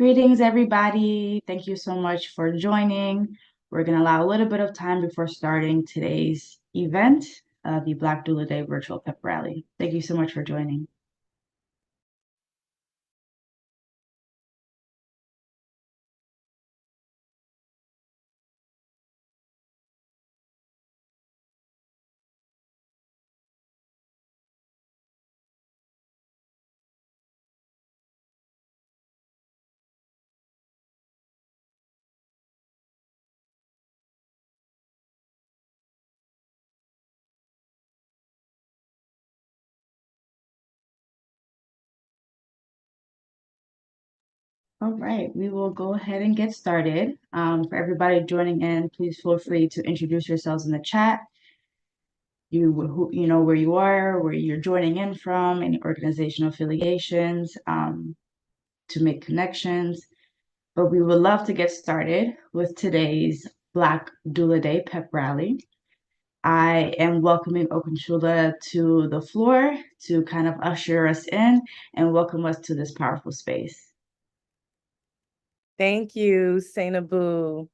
Greetings, everybody. Thank you so much for joining. We're going to allow a little bit of time before starting today's event, the Black Doula Day virtual pep rally. Thank you so much for joining. All right, we will go ahead and get started. For everybody joining in, please feel free to introduce yourselves in the chat. You know where you are, where you're joining in from, any organizational affiliations, to make connections. But we would love to get started with today's Black Doula Day pep rally. I am welcoming Okunshula to the floor to kind of usher us in and welcome us to this powerful space. Thank you, Sainabu.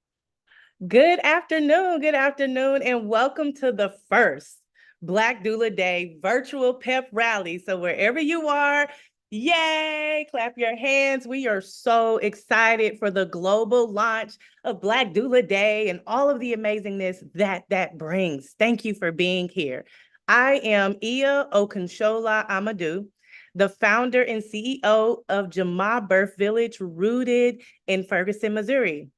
Good afternoon, and welcome to the first Black Doula Day virtual pep rally. So wherever you are, yay, clap your hands. We are so excited for the global launch of Black Doula Day and all of the amazingness that brings. Thank you for being here. I am Iya Okunshola Amadou, the founder and CEO of Jama Birth Village, rooted in Ferguson, Missouri.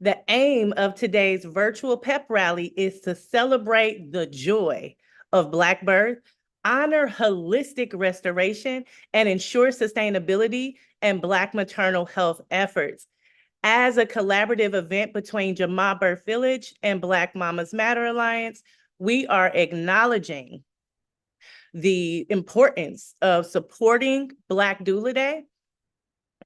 The aim of today's virtual pep rally is to celebrate the joy of Black birth, honor holistic restoration, and ensure sustainability and Black maternal health efforts. As a collaborative event between Jama Birth Village and Black Mamas Matter Alliance, we are acknowledging the importance of supporting Black Doula Day.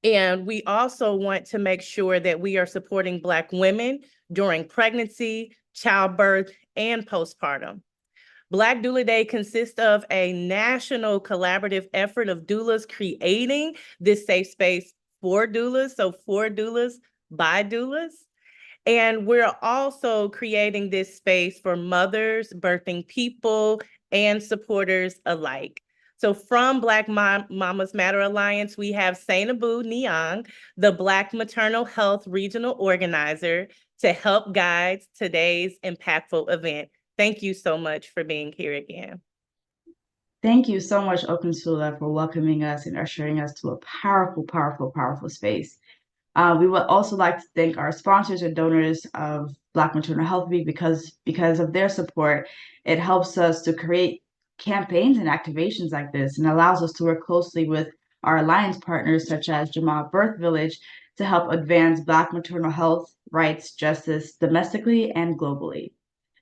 And we also want to make sure that we are supporting Black women during pregnancy, childbirth, and postpartum. Black Doula Day consists of a national collaborative effort of doulas creating this safe space for doulas, so for doulas, by doulas. And we're also creating this space for mothers, birthing people, and supporters alike. So from Black Mamas Matter Alliance, we have Sainabu Niang, the Black Maternal Health Regional Organizer, to help guide today's impactful event. Thank you so much for being here again. Thank you so much, Okunshula, for welcoming us and ushering us to a powerful, powerful, powerful space. We would also like to thank our sponsors and donors of Black Maternal Health Week because of their support, it helps us to create campaigns and activations like this and allows us to work closely with our alliance partners such as Jama Birth Village to help advance Black maternal health rights justice domestically and globally.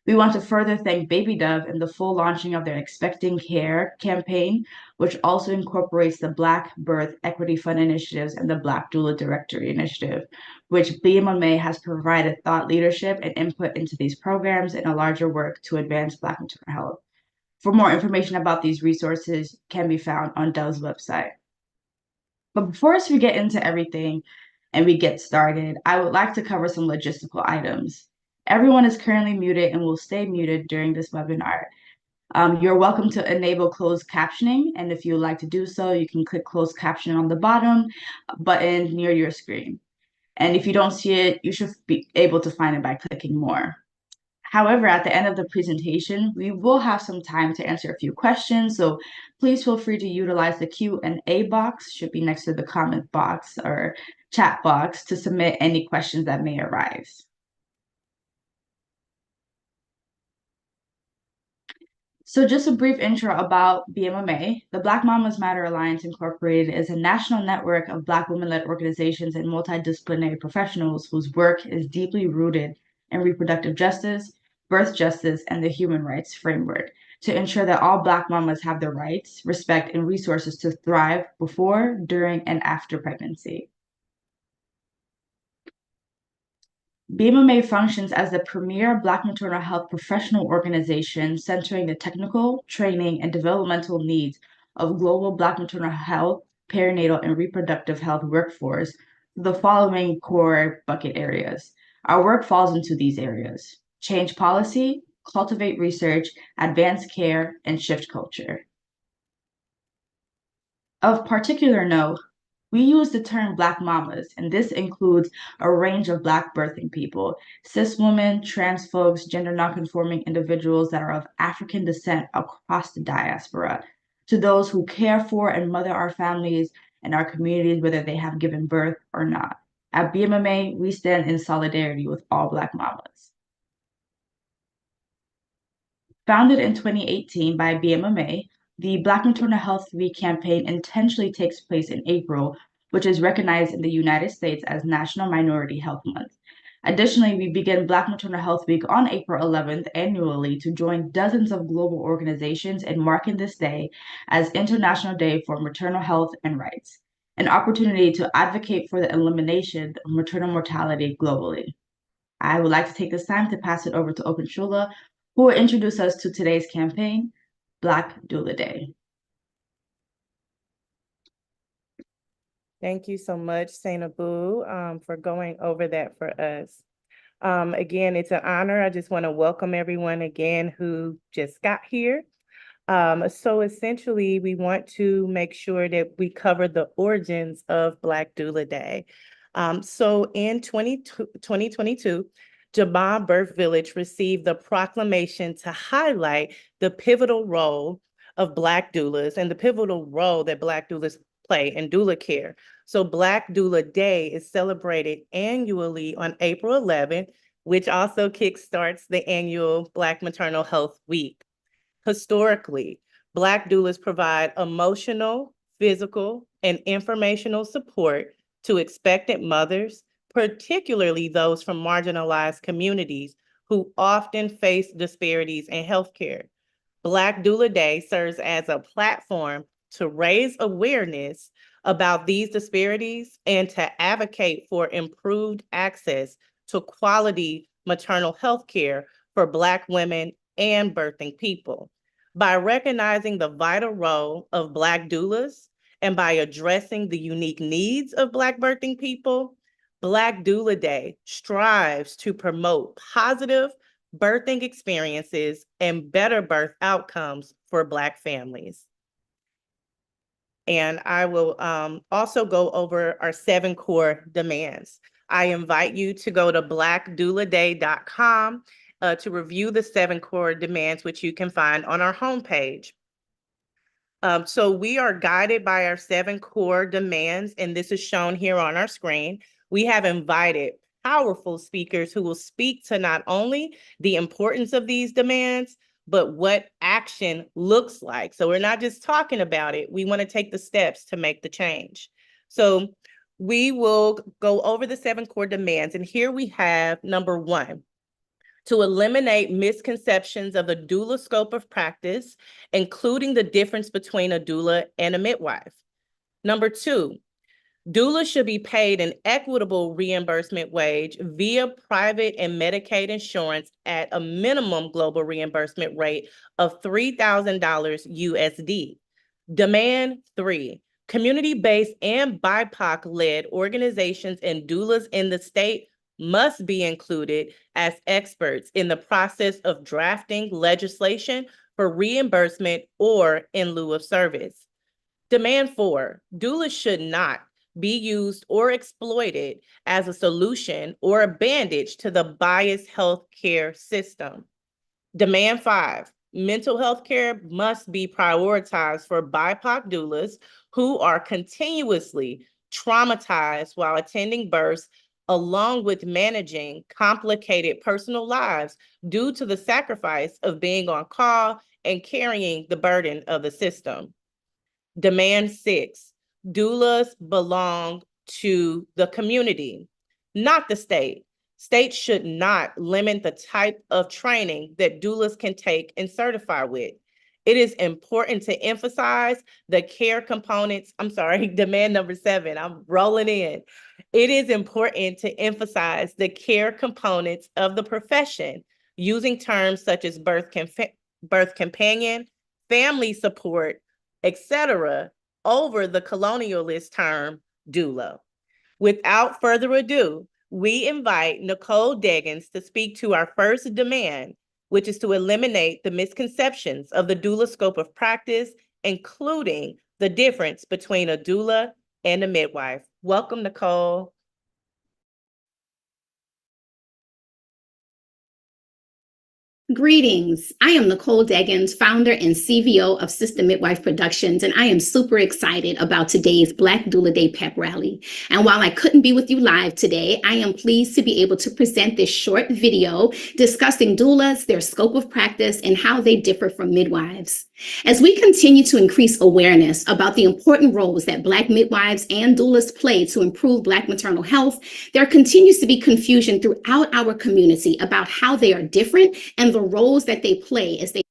We want to further thank Baby Dove and the full launching of their Expecting Care campaign, which also incorporates the Black Birth Equity Fund initiatives and the Black Doula Directory initiative, which BMMA has provided thought leadership and input into these programs and a larger work to advance Black maternal health. For more information about these resources can be found on Dove's website. But before we get into everything and we get started, I would like to cover some logistical items. Everyone is currently muted and will stay muted during this webinar. You're welcome to enable closed captioning, and if you would like to do so, you can click closed caption on the bottom button near your screen. And if you don't see it, you should be able to find it by clicking more. However, at the end of the presentation, we will have some time to answer a few questions, so please feel free to utilize the Q&A box, should be next to the comment box or chat box, to submit any questions that may arise. So just a brief intro about BMMA. The Black Mamas Matter Alliance Incorporated is a national network of Black women-led organizations and multidisciplinary professionals whose work is deeply rooted in reproductive justice, birth justice, and the human rights framework to ensure that all Black mamas have the rights, respect, and resources to thrive before, during, and after pregnancy. BMMA functions as the premier Black maternal health professional organization centering the technical, training, and developmental needs of global Black maternal health, perinatal, and reproductive health workforce the following core bucket areas. Our work falls into these areas: change policy, cultivate research, advance care, and shift culture. Of particular note, we use the term Black mamas, and this includes a range of Black birthing people, cis women, trans folks, gender nonconforming individuals that are of African descent across the diaspora, to those who care for and mother our families and our communities, whether they have given birth or not. At BMMA, we stand in solidarity with all Black mamas. Founded in 2018 by BMMA, the Black Maternal Health Week campaign intentionally takes place in April, which is recognized in the United States as National Minority Health Month. Additionally, we begin Black Maternal Health Week on April 11th annually to join dozens of global organizations in marking this day as International Day for Maternal Health and Rights, an opportunity to advocate for the elimination of maternal mortality globally. I would like to take this time to pass it over to Open Shula, who will introduce us to today's campaign, Black Doula Day. Thank you so much, Sainabu, for going over that for us. Again, it's an honor. I just want to welcome everyone again who just got here. So essentially, we want to make sure that we cover the origins of Black Doula Day. So in 2022, Jabal Birth Village received the proclamation to highlight the pivotal role of Black doulas and the pivotal role that Black doulas play in doula care. So Black Doula Day is celebrated annually on April 11th, which also kickstarts the annual Black Maternal Health Week. Historically, Black doulas provide emotional, physical, and informational support to expectant mothers, particularly those from marginalized communities who often face disparities in healthcare. Black Doula Day serves as a platform to raise awareness about these disparities and to advocate for improved access to quality maternal health care for Black women and birthing people. By recognizing the vital role of Black doulas and by addressing the unique needs of Black birthing people, Black Doula Day strives to promote positive birthing experiences and better birth outcomes for Black families. And I will also go over our 7 core demands. I invite you to go to blackdouladay.com to review the 7 core demands, which you can find on our homepage. So we are guided by our 7 core demands, and this is shown here on our screen. We have invited powerful speakers who will speak to not only the importance of these demands, but what action looks like. So we're not just talking about it. We want to take the steps to make the change. So we will go over the 7 core demands. And here we have number 1, to eliminate misconceptions of the doula scope of practice, including the difference between a doula and a midwife. Number 2, doulas should be paid an equitable reimbursement wage via private and Medicaid insurance at a minimum global reimbursement rate of $3,000 USD. Demand 3, community-based and BIPOC-led organizations and doulas in the state must be included as experts in the process of drafting legislation for reimbursement or in lieu of service. Demand 4, doulas should not be used or exploited as a solution or a bandage to the biased healthcare system. Demand 5, mental health care must be prioritized for BIPOC doulas who are continuously traumatized while attending births, along with managing complicated personal lives due to the sacrifice of being on call and carrying the burden of the system. Demand 6, doulas belong to the community, not the state. States should not limit the type of training that doulas can take and certify with. It is important to emphasize the care components. Demand number 7, I'm rolling in. It is important to emphasize the care components of the profession using terms such as birth companion, family support, etc., over the colonialist term doula. Without further ado, we invite Nicole Deggins to speak to our first demand, which is to eliminate the misconceptions of the doula scope of practice, including the difference between a doula and a midwife. Welcome, Nicole. Greetings. I am Nicole Deggins, founder and CVO of Sister Midwife Productions, and I am super excited about today's Black Doula Day pep rally. And while I couldn't be with you live today, I am pleased to be able to present this short video discussing doulas, their scope of practice, and how they differ from midwives. As we continue to increase awareness about the important roles that Black midwives and doulas play to improve Black maternal health, there continues to be confusion throughout our community about how they are different and the roles that they play as they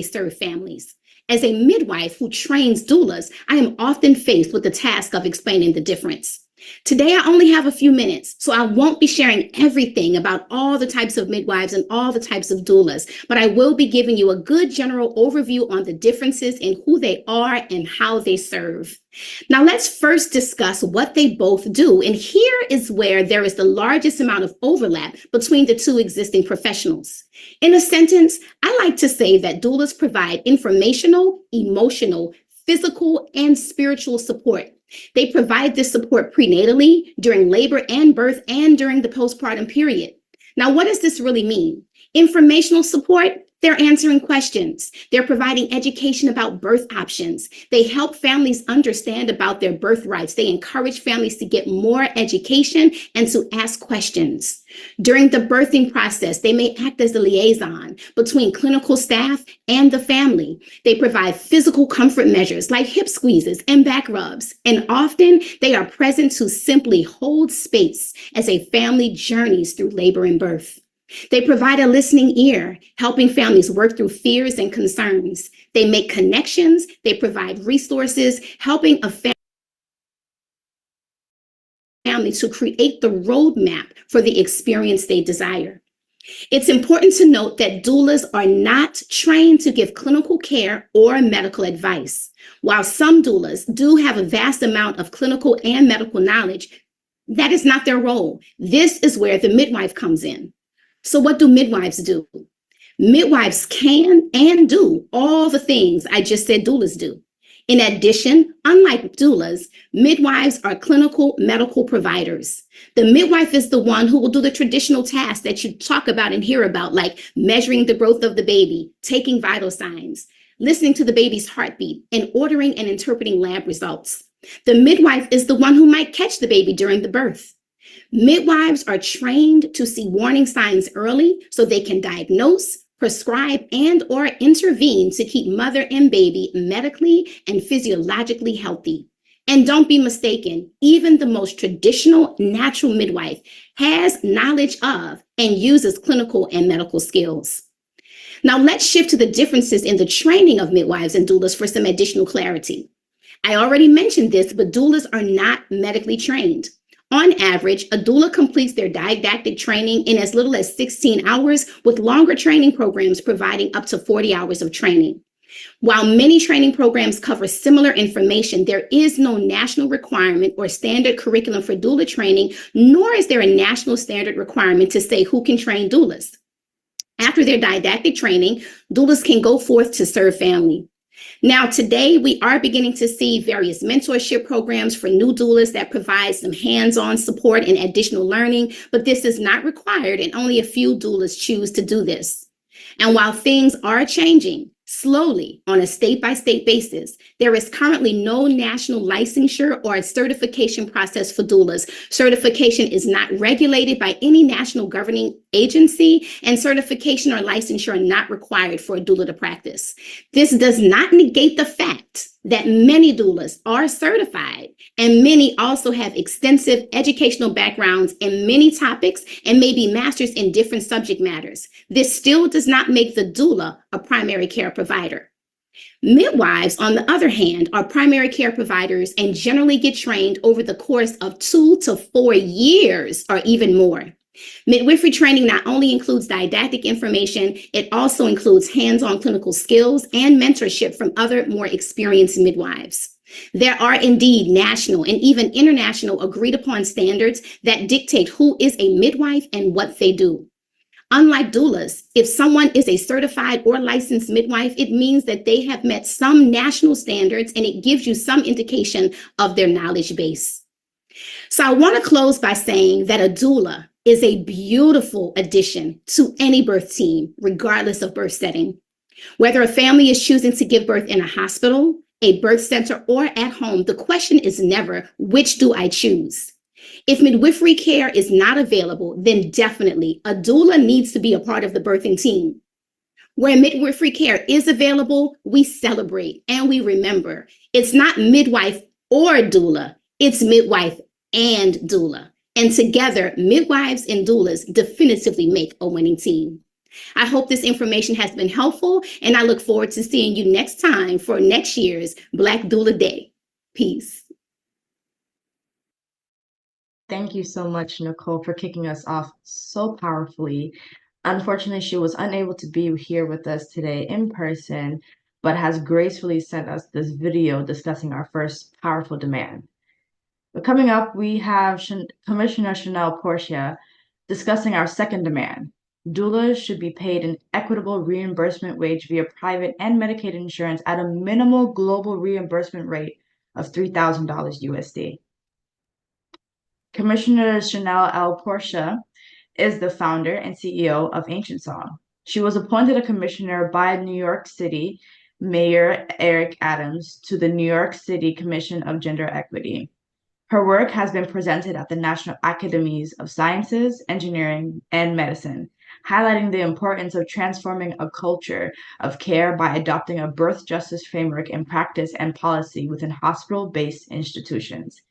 serve families. As a midwife who trains doulas, I am often faced with the task of explaining the difference. Today, I only have a few minutes, so I won't be sharing everything about all the types of midwives and all the types of doulas, but I will be giving you a good general overview on the differences in who they are and how they serve. Now, let's first discuss what they both do, and here is where there is the largest amount of overlap between the two existing professionals. In a sentence, I like to say that doulas provide informational, emotional, physical, and spiritual support. They provide this support prenatally, during labor and birth, and during the postpartum period. Now, what does this really mean? Informational support, they're answering questions. They're providing education about birth options. They help families understand about their birth rights. They encourage families to get more education and to ask questions. During the birthing process, they may act as a liaison between clinical staff and the family. They provide physical comfort measures like hip squeezes and back rubs. And often they are present to simply hold space as a family journeys through labor and birth. They provide a listening ear, helping families work through fears and concerns. They make connections. They provide resources, helping a family to create the roadmap for the experience they desire. It's important to note that doulas are not trained to give clinical care or medical advice. While some doulas do have a vast amount of clinical and medical knowledge, that is not their role. This is where the midwife comes in. So what do midwives do? Midwives can and do all the things I just said doulas do. In addition, unlike doulas, midwives are clinical medical providers. The midwife is the one who will do the traditional tasks that you talk about and hear about, like measuring the growth of the baby, taking vital signs, listening to the baby's heartbeat, and ordering and interpreting lab results. The midwife is the one who might catch the baby during the birth. Midwives are trained to see warning signs early so they can diagnose, prescribe, and or intervene to keep mother and baby medically and physiologically healthy. And don't be mistaken, even the most traditional natural midwife has knowledge of and uses clinical and medical skills. Now let's shift to the differences in the training of midwives and doulas for some additional clarity. I already mentioned this, but doulas are not medically trained. On average, a doula completes their didactic training in as little as 16 hours, with longer training programs providing up to 40 hours of training. While many training programs cover similar information, there is no national requirement or standard curriculum for doula training, nor is there a national standard requirement to say who can train doulas. After their didactic training, doulas can go forth to serve family. Now, today, we are beginning to see various mentorship programs for new doulas that provide some hands-on support and additional learning, but this is not required, and only a few doulas choose to do this. And while things are changing slowly on a state-by-state basis, there is currently no national licensure or certification process for doulas. Certification is not regulated by any national governing agency, and certification or licensure are not required for a doula to practice. This does not negate the fact that many doulas are certified, and many also have extensive educational backgrounds in many topics and may be masters in different subject matters. This still does not make the doula a primary care provider. Midwives, on the other hand, are primary care providers and generally get trained over the course of 2 to 4 years or even more. Midwifery training not only includes didactic information, it also includes hands-on clinical skills and mentorship from other more experienced midwives. There are indeed national and even international agreed upon standards that dictate who is a midwife and what they do. Unlike doulas, if someone is a certified or licensed midwife, it means that they have met some national standards and it gives you some indication of their knowledge base. So I want to close by saying that a doula is a beautiful addition to any birth team, regardless of birth setting. Whether a family is choosing to give birth in a hospital, a birth center, or at home, the question is never, which do I choose? If midwifery care is not available, then definitely a doula needs to be a part of the birthing team. Where midwifery care is available, we celebrate and we remember. It's not midwife or doula, it's midwife and doula. And together, midwives and doulas definitively make a winning team. I hope this information has been helpful, and I look forward to seeing you next time for next year's Black Doula Day. Peace. Thank you so much, Nicole, for kicking us off so powerfully. Unfortunately, she was unable to be here with us today in person, but has gracefully sent us this video discussing our first powerful demand. But coming up, we have Commissioner Chanel Portia discussing our second demand. Doulas should be paid an equitable reimbursement wage via private and Medicaid insurance at a minimal global reimbursement rate of $3,000 USD. Commissioner Chanel L. Portia is the founder and CEO of Ancient Song. She was appointed a commissioner by New York City Mayor Eric Adams to the New York City Commission of Gender Equity. Her work has been presented at the National Academies of Sciences, Engineering, and Medicine, highlighting the importance of transforming a culture of care by adopting a birth justice framework in practice and policy within hospital-based institutions.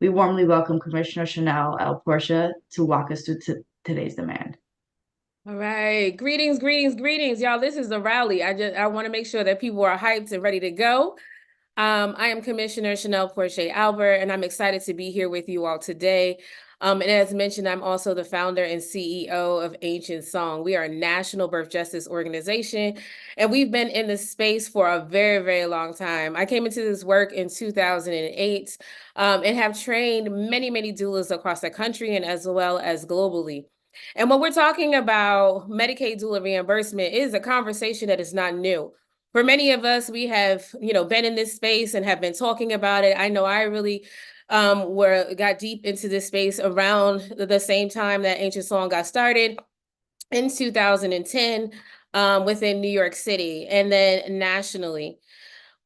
We warmly welcome Commissioner Chanel L. Portia to walk us through today's demand. All right, greetings, greetings, greetings, y'all. This is a rally. I want to make sure that people are hyped and ready to go. I am Commissioner Chanel Portia Albert, and I'm excited to be here with you all today. And as mentioned, I'm also the founder and CEO of Ancient Song. We are a national birth justice organization, and we've been in this space for a very, very long time. I came into this work in 2008 and have trained many, many doulas across the country and as well as globally. And when we're talking about Medicaid doula reimbursement, it is a conversation that is not new. For many of us, we have, been in this space and have been talking about it. I know I really got deep into this space around the same time that Ancient Song got started in 2010 within New York City and then nationally.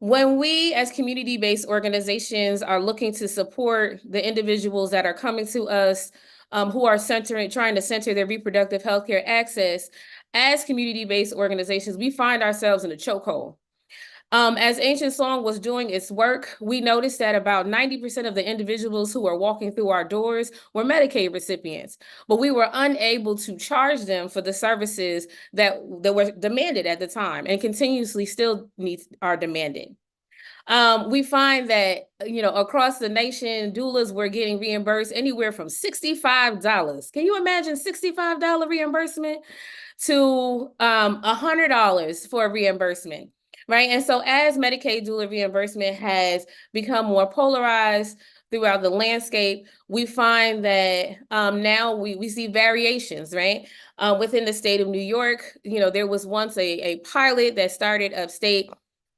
When we as community-based organizations are looking to support the individuals that are coming to us who are trying to center their reproductive healthcare access, as community-based organizations, we find ourselves in a chokehold. As Ancient Song was doing its work, we noticed that about 90% of the individuals who were walking through our doors were Medicaid recipients, but we were unable to charge them for the services that were demanded at the time and continuously still are demanded. We find that, across the nation, doulas were getting reimbursed anywhere from $65. Can you imagine $65 reimbursement to $100 for a reimbursement, right? And so as Medicaid doula reimbursement has become more polarized throughout the landscape, we find that now we see variations, right? Within the state of New York, there was once a pilot that started upstate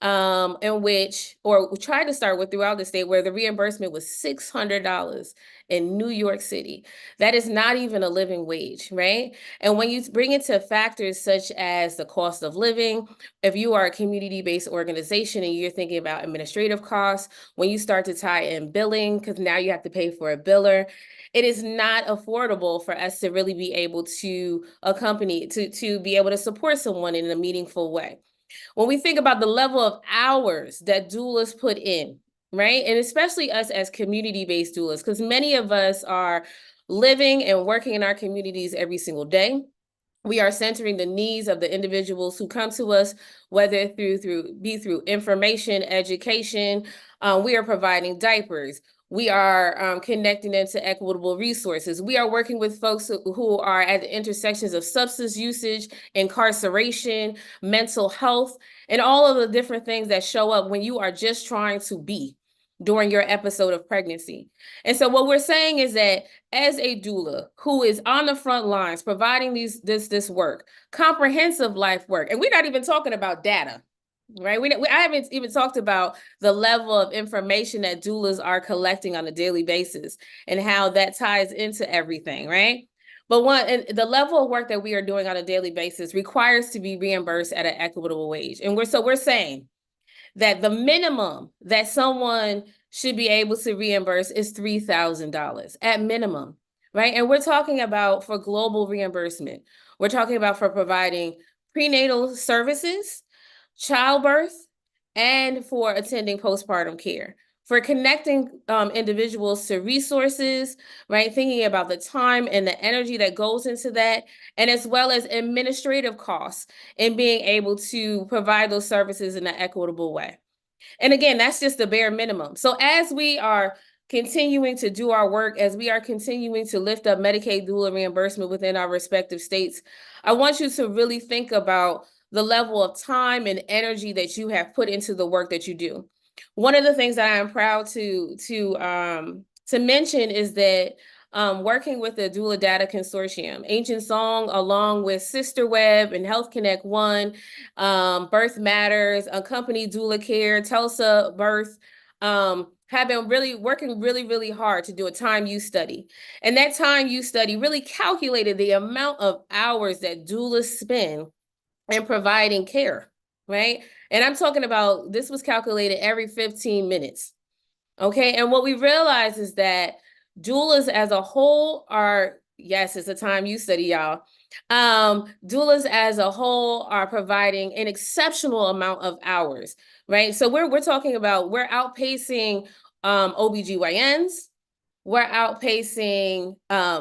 in which, or we tried to start with throughout the state, where the reimbursement was $600 in New York City. That is not even a living wage, right? And when you bring it to factors such as the cost of living, if you are a community-based organization and you're thinking about administrative costs, when you start to tie in billing, because now you have to pay for a biller, it is not affordable for us to really be able to to be able to support someone in a meaningful way. When we think about the level of hours that doulas put in, right? And especially us as community-based doulas, because many of us are living and working in our communities every single day. We are centering the needs of the individuals who come to us, whether through information, education. We are providing diapers. We are connecting them to equitable resources. We are working with folks who are at the intersections of substance usage, incarceration, mental health, and all of the different things that show up when you are just trying to be during your episode of pregnancy. And so what we're saying is that as a doula who is on the front lines providing this work, comprehensive life work, and we're not even talking about data, right? I haven't even talked about the level of information that doulas are collecting on a daily basis and how that ties into everything, right? But the level of work that we are doing on a daily basis requires to be reimbursed at an equitable wage. And we're saying that the minimum that someone should be able to reimburse is $3,000 at minimum, right? And we're talking about for global reimbursement. We're talking about for providing prenatal services, childbirth, and for attending postpartum care, for connecting individuals to resources, right? Thinking about the time and the energy that goes into that, and as well as administrative costs and being able to provide those services in an equitable way. And again, that's just the bare minimum. So as we are continuing to do our work, as we are continuing to lift up Medicaid doula reimbursement within our respective states, I want you to really think about the level of time and energy that you have put into the work that you do. One of the things that I am proud to mention is that working with the Doula Data Consortium, Ancient Song, along with Sister Web and Health Connect One, Birth Matters, Unaccompanied Doula Care, Tulsa Birth, have been working really hard to do a time use study. And that time use study really calculated the amount of hours that doulas spend in providing care, right? And I'm talking about, this was calculated every 15 minutes. Okay, and what we realize is that doulas as a whole are, yes, it's a time use study, y'all. Doulas as a whole are providing an exceptional amount of hours, right? So we're talking about, we're outpacing OBGYNs, we're outpacing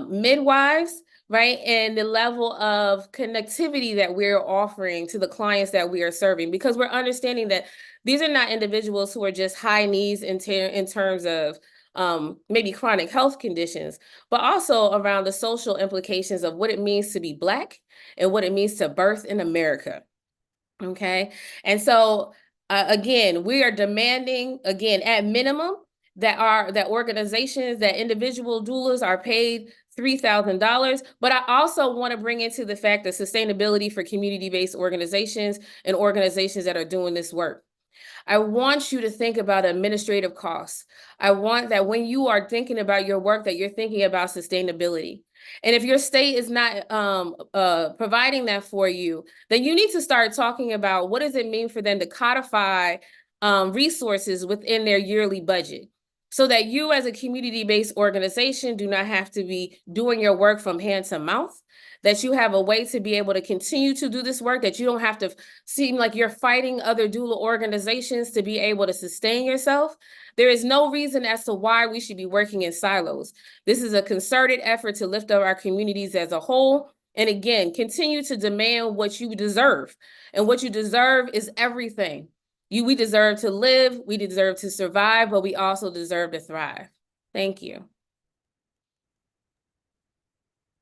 midwives, right? And the level of connectivity that we're offering to the clients that we are serving, because we're understanding that these are not individuals who are just high needs in terms of maybe chronic health conditions, but also around the social implications of what it means to be Black and what it means to birth in America. Okay. And so again, we are demanding, again, at minimum, that organizations, that individual doulas are paid $3,000. But I also want to bring into the fact of sustainability for community-based organizations and organizations that are doing this work. I want you to think about administrative costs. I want that when you are thinking about your work, that you're thinking about sustainability. And if your state is not providing that for you, then you need to start talking about what does it mean for them to codify resources within their yearly budget, so that you as a community-based organization do not have to be doing your work from hand to mouth, that you have a way to be able to continue to do this work, that you don't have to seem like you're fighting other doula organizations to be able to sustain yourself. There is no reason as to why we should be working in silos. This is a concerted effort to lift up our communities as a whole. And again, continue to demand what you deserve. And what you deserve is everything. We deserve to live, we deserve to survive, but we also deserve to thrive. Thank you.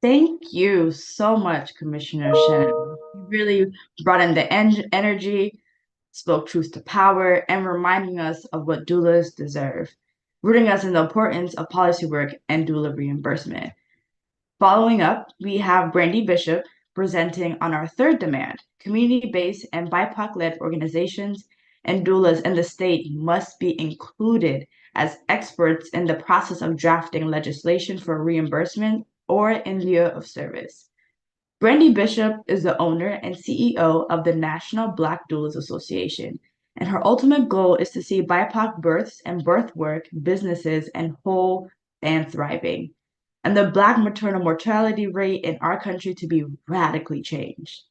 Thank you so much, Commissioner Shannon. You really brought in the energy, spoke truth to power, and reminding us of what doulas deserve, rooting us in the importance of policy work and doula reimbursement. Following up, we have Brandy Bishop presenting on our third demand: community-based and BIPOC-led organizations and doulas in the state must be included as experts in the process of drafting legislation for reimbursement or in lieu of service. Brandy Bishop is the owner and CEO of the National Black Doulas Association, and her ultimate goal is to see BIPOC births and birth work businesses and whole and thriving, and the Black maternal mortality rate in our country to be radically changed.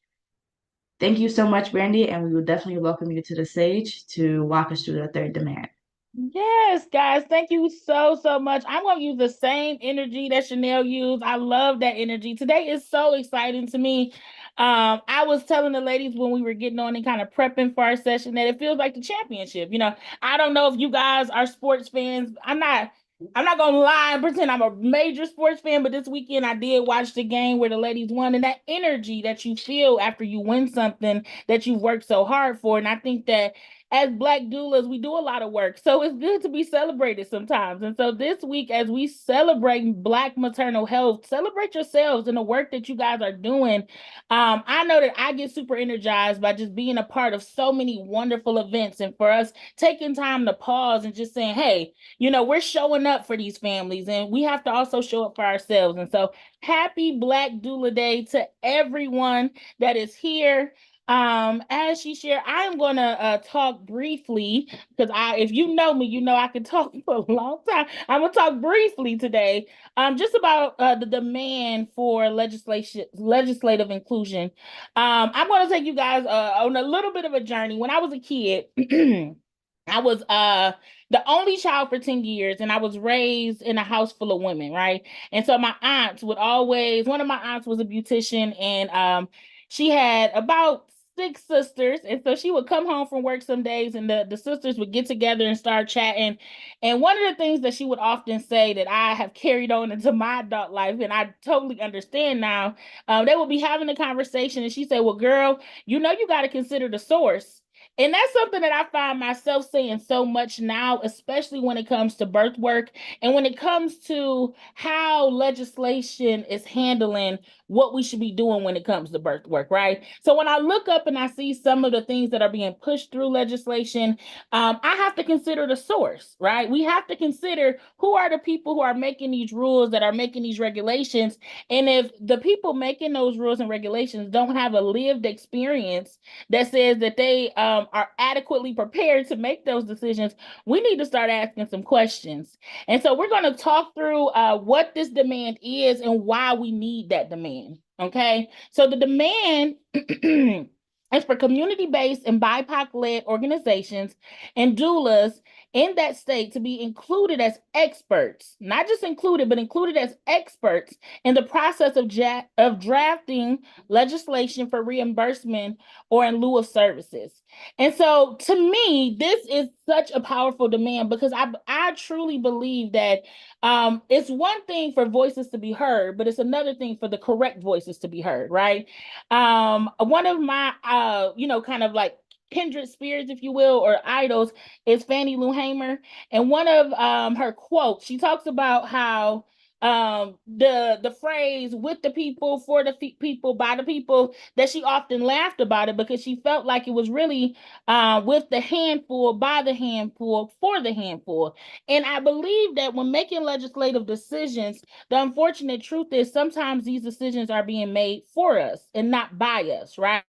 Thank you so much, Brandy, and we will definitely welcome you to the stage to walk us through the third demand. Yes, guys, thank you so much. I'm going to use the same energy that Chanel used. I love that energy. Today is so exciting to me. I was telling the ladies when we were getting on and kind of prepping for our session that it feels like the championship. You know, I don't know if you guys are sports fans. I'm not I'm not gonna lie and pretend I'm a major sports fan, but this weekend I did watch the game where the ladies won, and that energy that you feel after you win something that you've worked so hard for. And I think that as Black doulas, we do a lot of work. So it's good to be celebrated sometimes. And so this week, as we celebrate Black maternal health, celebrate yourselves and the work that you guys are doing. I know that I get super energized by just being a part of so many wonderful events, and for us taking time to pause and just saying, hey, we're showing up for these families, and we have to also show up for ourselves. And so happy Black Doula Day to everyone that is here. As she shared, I am going to talk briefly because if you know me, you know I can talk for a long time. I'm going to talk briefly today just about the demand for legislative inclusion. I'm going to take you guys on a little bit of a journey. When I was a kid, I was the only child for 10 years, and I was raised in a house full of women, right? And so my aunts would always, one of my aunts was a beautician, and she had about 6 sisters. And so she would come home from work some days, and the sisters would get together and start chatting. And one of the things that she would often say that I have carried on into my adult life, and I totally understand now, they would be having a conversation, and she said, well, girl, you got to consider the source. And that's something that I find myself saying so much now, especially when it comes to birth work and when it comes to how legislation is handling what we should be doing when it comes to birth work, right? So when I look up and I see some of the things that are being pushed through legislation, I have to consider the source, right? We have to consider who are the people who are making these rules, that are making these regulations. And if the people making those rules and regulations don't have a lived experience that says that they are adequately prepared to make those decisions, we need to start asking some questions. And so we're going to talk through what this demand is and why we need that demand. Okay, so the demand is for community-based and BIPOC-led organizations and doulas in that state to be included as experts, not just included, but included as experts in the process of drafting legislation for reimbursement or in lieu of services. And so to me, this is such a powerful demand because I truly believe that it's one thing for voices to be heard, but it's another thing for the correct voices to be heard, right? One of my, kind of like kindred spirits, if you will, or idols, is Fannie Lou Hamer. And one of her quotes, she talks about how the phrase "with the people, for the people, by the people," that she often laughed about it because she felt like it was really with the handful, by the handful, for the handful. And I believe that when making legislative decisions, the unfortunate truth is sometimes these decisions are being made for us and not by us, right?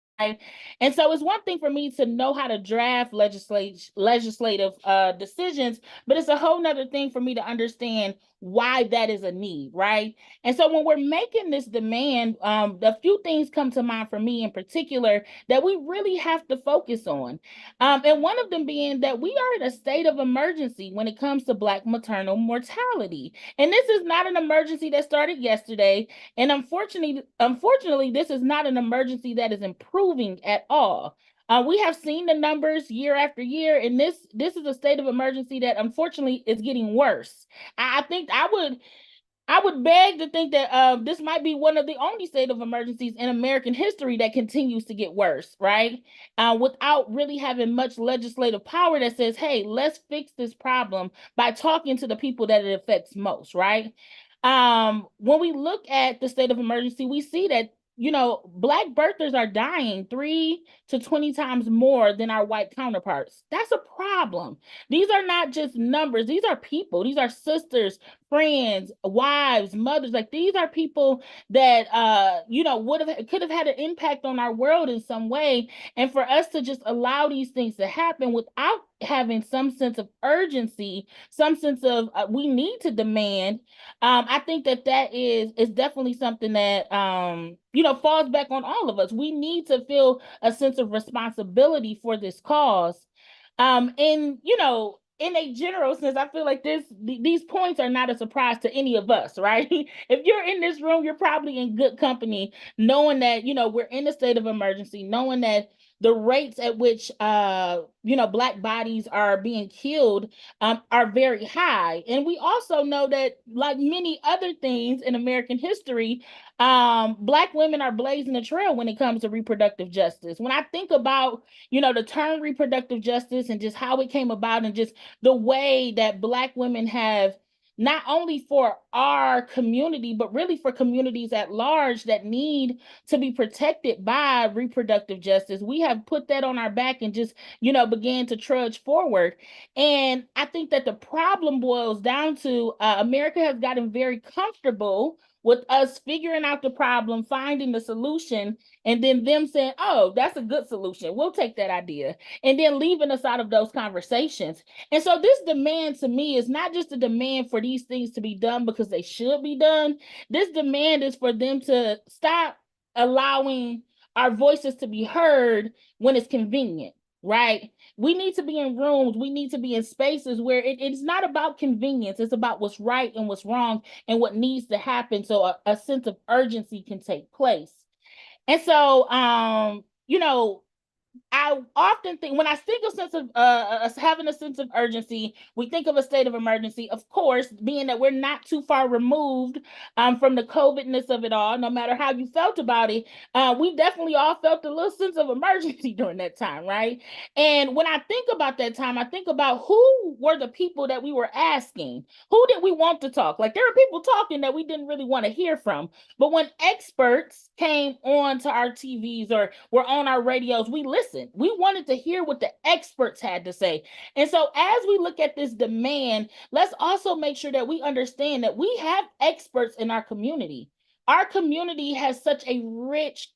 And so it's one thing for me to know how to draft legislative decisions, but it's a whole nother thing for me to understand why that is a need, right? And so when we're making this demand, a few things come to mind for me in particular that we really have to focus on. And one of them being that we are in a state of emergency when it comes to Black maternal mortality. And this is not an emergency that started yesterday. And unfortunately, this is not an emergency that is improving at all. We have seen the numbers year after year, and this is a state of emergency that unfortunately is getting worse. I think I would beg to think that this might be one of the only state of emergencies in American history that continues to get worse, right? Without really having much legislative power that says, hey, let's fix this problem by talking to the people that it affects most, right? When we look at the state of emergency, we see that Black birthers are dying 3 to 20 times more than our white counterparts. That's a problem. These are not just numbers. These are people. These are sisters, friends, wives, mothers. Like, these are people that could have had an impact on our world in some way. And for us to just allow these things to happen without having some sense of urgency, some sense of we need to demand, I think that is definitely something that falls back on all of us. We need to feel a sense of responsibility for this cause. And in a general sense, I feel like these points are not a surprise to any of us, right? If you're in this room, you're probably in good company, knowing that we're in a state of emergency, knowing that the rates at which Black bodies are being killed are very high. And we also know that, like many other things in American history, Black women are blazing the trail when it comes to reproductive justice. When I think about, the term reproductive justice and just how it came about, and just the way that Black women have, not only for our community, but really for communities at large that need to be protected by reproductive justice, we have put that on our back and just, began to trudge forward. And I think that the problem boils down to America has gotten very comfortable with us figuring out the problem, finding the solution, and then them saying, oh, that's a good solution, we'll take that idea, and then leaving us out of those conversations. And so this demand to me is not just a demand for these things to be done because they should be done. This demand is for them to stop allowing our voices to be heard when it's convenient, right? We need to be in rooms, we need to be in spaces where it's not about convenience, it's about what's right and what's wrong and what needs to happen, so a sense of urgency can take place. And so, I often think, when I think of sense of having a sense of urgency, we think of a state of emergency. Of course, being that we're not too far removed from the COVIDness of it all, no matter how you felt about it, we definitely all felt a little sense of emergency during that time, right? And when I think about that time, I think about who were the people that we were asking. Who did we want to talk? Like, there were people talking that we didn't really want to hear from. But when experts came on to our TVs or were on our radios, we listened. We wanted to hear what the experts had to say. And so as we look at this demand, let's also make sure that we understand that we have experts in our community. Our community has such a rich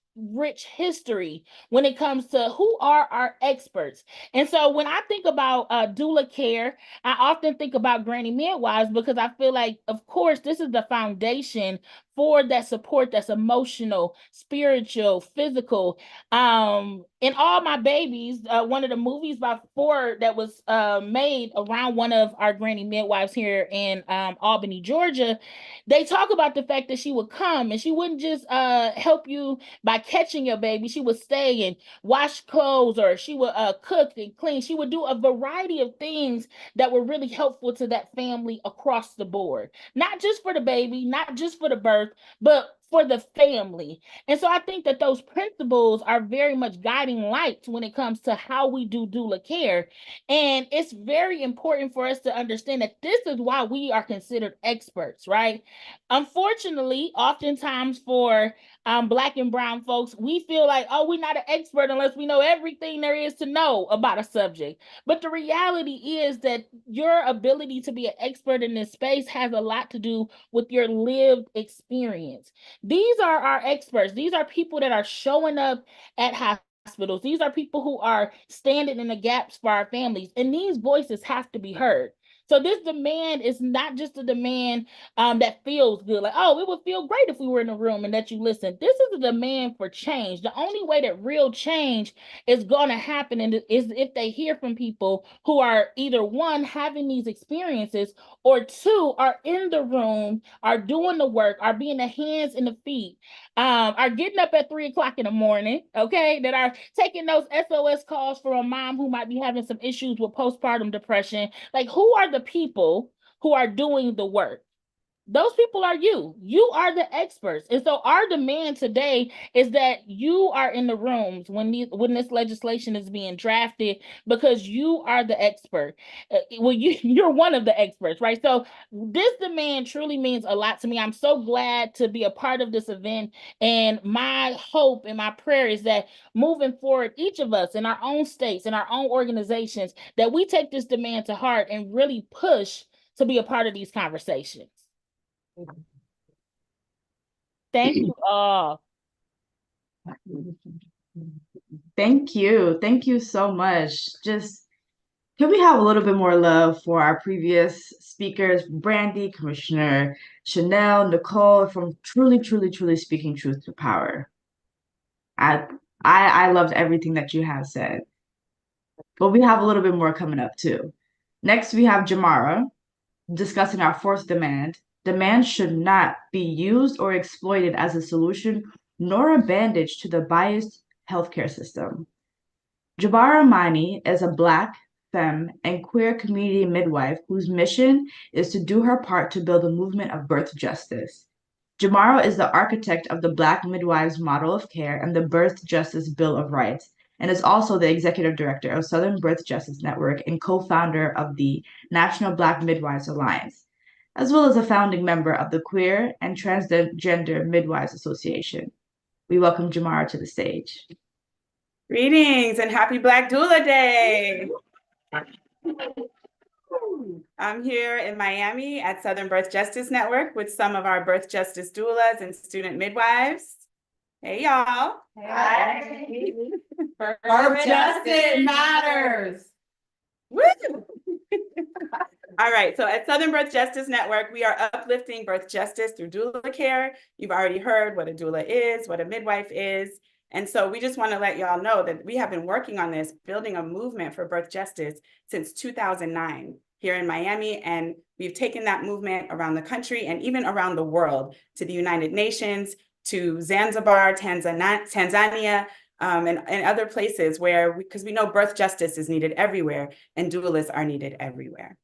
history when it comes to who are our experts. And so when I think about doula care, I often think about granny midwives, because I feel like, of course, this is the foundation for that support that's emotional, spiritual, physical. In All My Babies, one of the movies by Ford that was made around one of our granny midwives here in Albany, Georgia, they talk about the fact that she would come and she wouldn't just help you by catching your baby. She would stay and wash clothes, or she would cook and clean. She would do a variety of things that were really helpful to that family across the board, not just for the baby, not just for the birth, but for the family. And so I think that those principles are very much guiding lights when it comes to how we do doula care. And it's very important for us to understand that this is why we are considered experts, right? Unfortunately, oftentimes for Black and brown folks, we feel like, oh, we're not an expert unless we know everything there is to know about a subject. But the reality is that your ability to be an expert in this space has a lot to do with your lived experience. These are our experts. These are people that are showing up at hospitals. These are people who are standing in the gaps for our families. And these voices have to be heard. So this demand is not just a demand that feels good. Like, oh, it would feel great if we were in a room and that you listen. This is a demand for change. The only way that real change is going to happen is if they hear from people who are either, one, having these experiences, or two, are in the room, are doing the work, are being the hands and the feet, are getting up at 3 o'clock in the morning, okay, that are taking those SOS calls for a mom who might be having some issues with postpartum depression. Like, who are the people who are doing the work? Those people are you. You are the experts. And so our demand today is that you are in the rooms when this legislation is being drafted, because you are the expert. Well, you're one of the experts, right? So this demand truly means a lot to me. I'm so glad to be a part of this event. And my hope and my prayer is that moving forward, each of us in our own states, in our own organizations, that we take this demand to heart and really push to be a part of these conversations. Thank you all. Thank you. Thank you so much. Just, can we have a little bit more love for our previous speakers, Brandy, Commissioner Chanel, Nicole, from truly, truly, truly speaking truth to power. I loved everything that you have said. But we have a little bit more coming up too. Next, we have Jamara discussing our fourth demand. Demand should not be used or exploited as a solution nor a bandage to the biased healthcare system. Jabara Mani is a Black, femme, and queer community midwife whose mission is to do her part to build a movement of birth justice. Jamaro is the architect of the Black Midwives Model of Care and the Birth Justice Bill of Rights, and is also the executive director of Southern Birth Justice Network and co-founder of the National Black Midwives Alliance, as well as a founding member of the Queer and Transgender Midwives Association. We welcome Jamara to the stage. Greetings and happy Black Doula Day. I'm here in Miami at Southern Birth Justice Network with some of our birth justice doulas and student midwives. Hey, y'all. Hi. Birth justice matters. Woo! All right, so at Southern Birth Justice Network, we are uplifting birth justice through doula care. You've already heard what a doula is, what a midwife is. And so we just want to let y'all know that we have been working on this, building a movement for birth justice since 2009 here in Miami. And we've taken that movement around the country and even around the world to the United Nations, to Zanzibar, Tanzania, and other places where, because we know birth justice is needed everywhere and doulas are needed everywhere.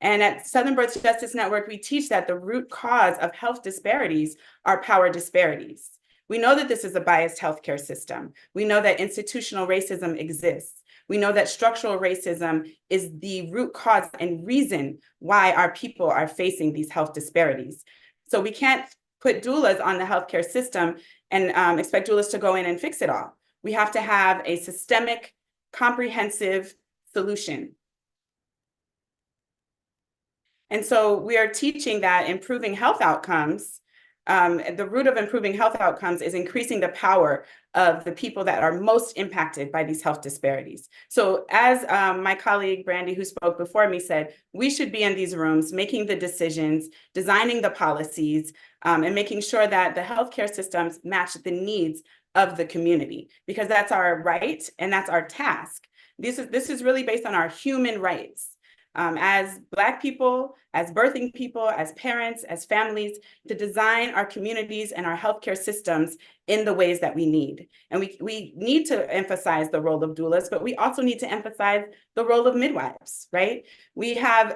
And at Southern Birth Justice Network, we teach that the root cause of health disparities are power disparities. We know that this is a biased healthcare system. We know that institutional racism exists. We know that structural racism is the root cause and reason why our people are facing these health disparities. So we can't put doulas on the healthcare system and expect doulas to go in and fix it all. We have to have a systemic, comprehensive solution. And so we are teaching that improving health outcomes, the root of improving health outcomes is increasing the power of the people that are most impacted by these health disparities. So as my colleague Brandy, who spoke before me, said, we should be in these rooms making the decisions, designing the policies, and making sure that the healthcare systems match the needs of the community, because that's our right and that's our task. This is really based on our human rights. As Black people, as birthing people, as parents, as families, to design our communities and our healthcare systems in the ways that we need. And we need to emphasize the role of doulas, but we also need to emphasize the role of midwives, right? We have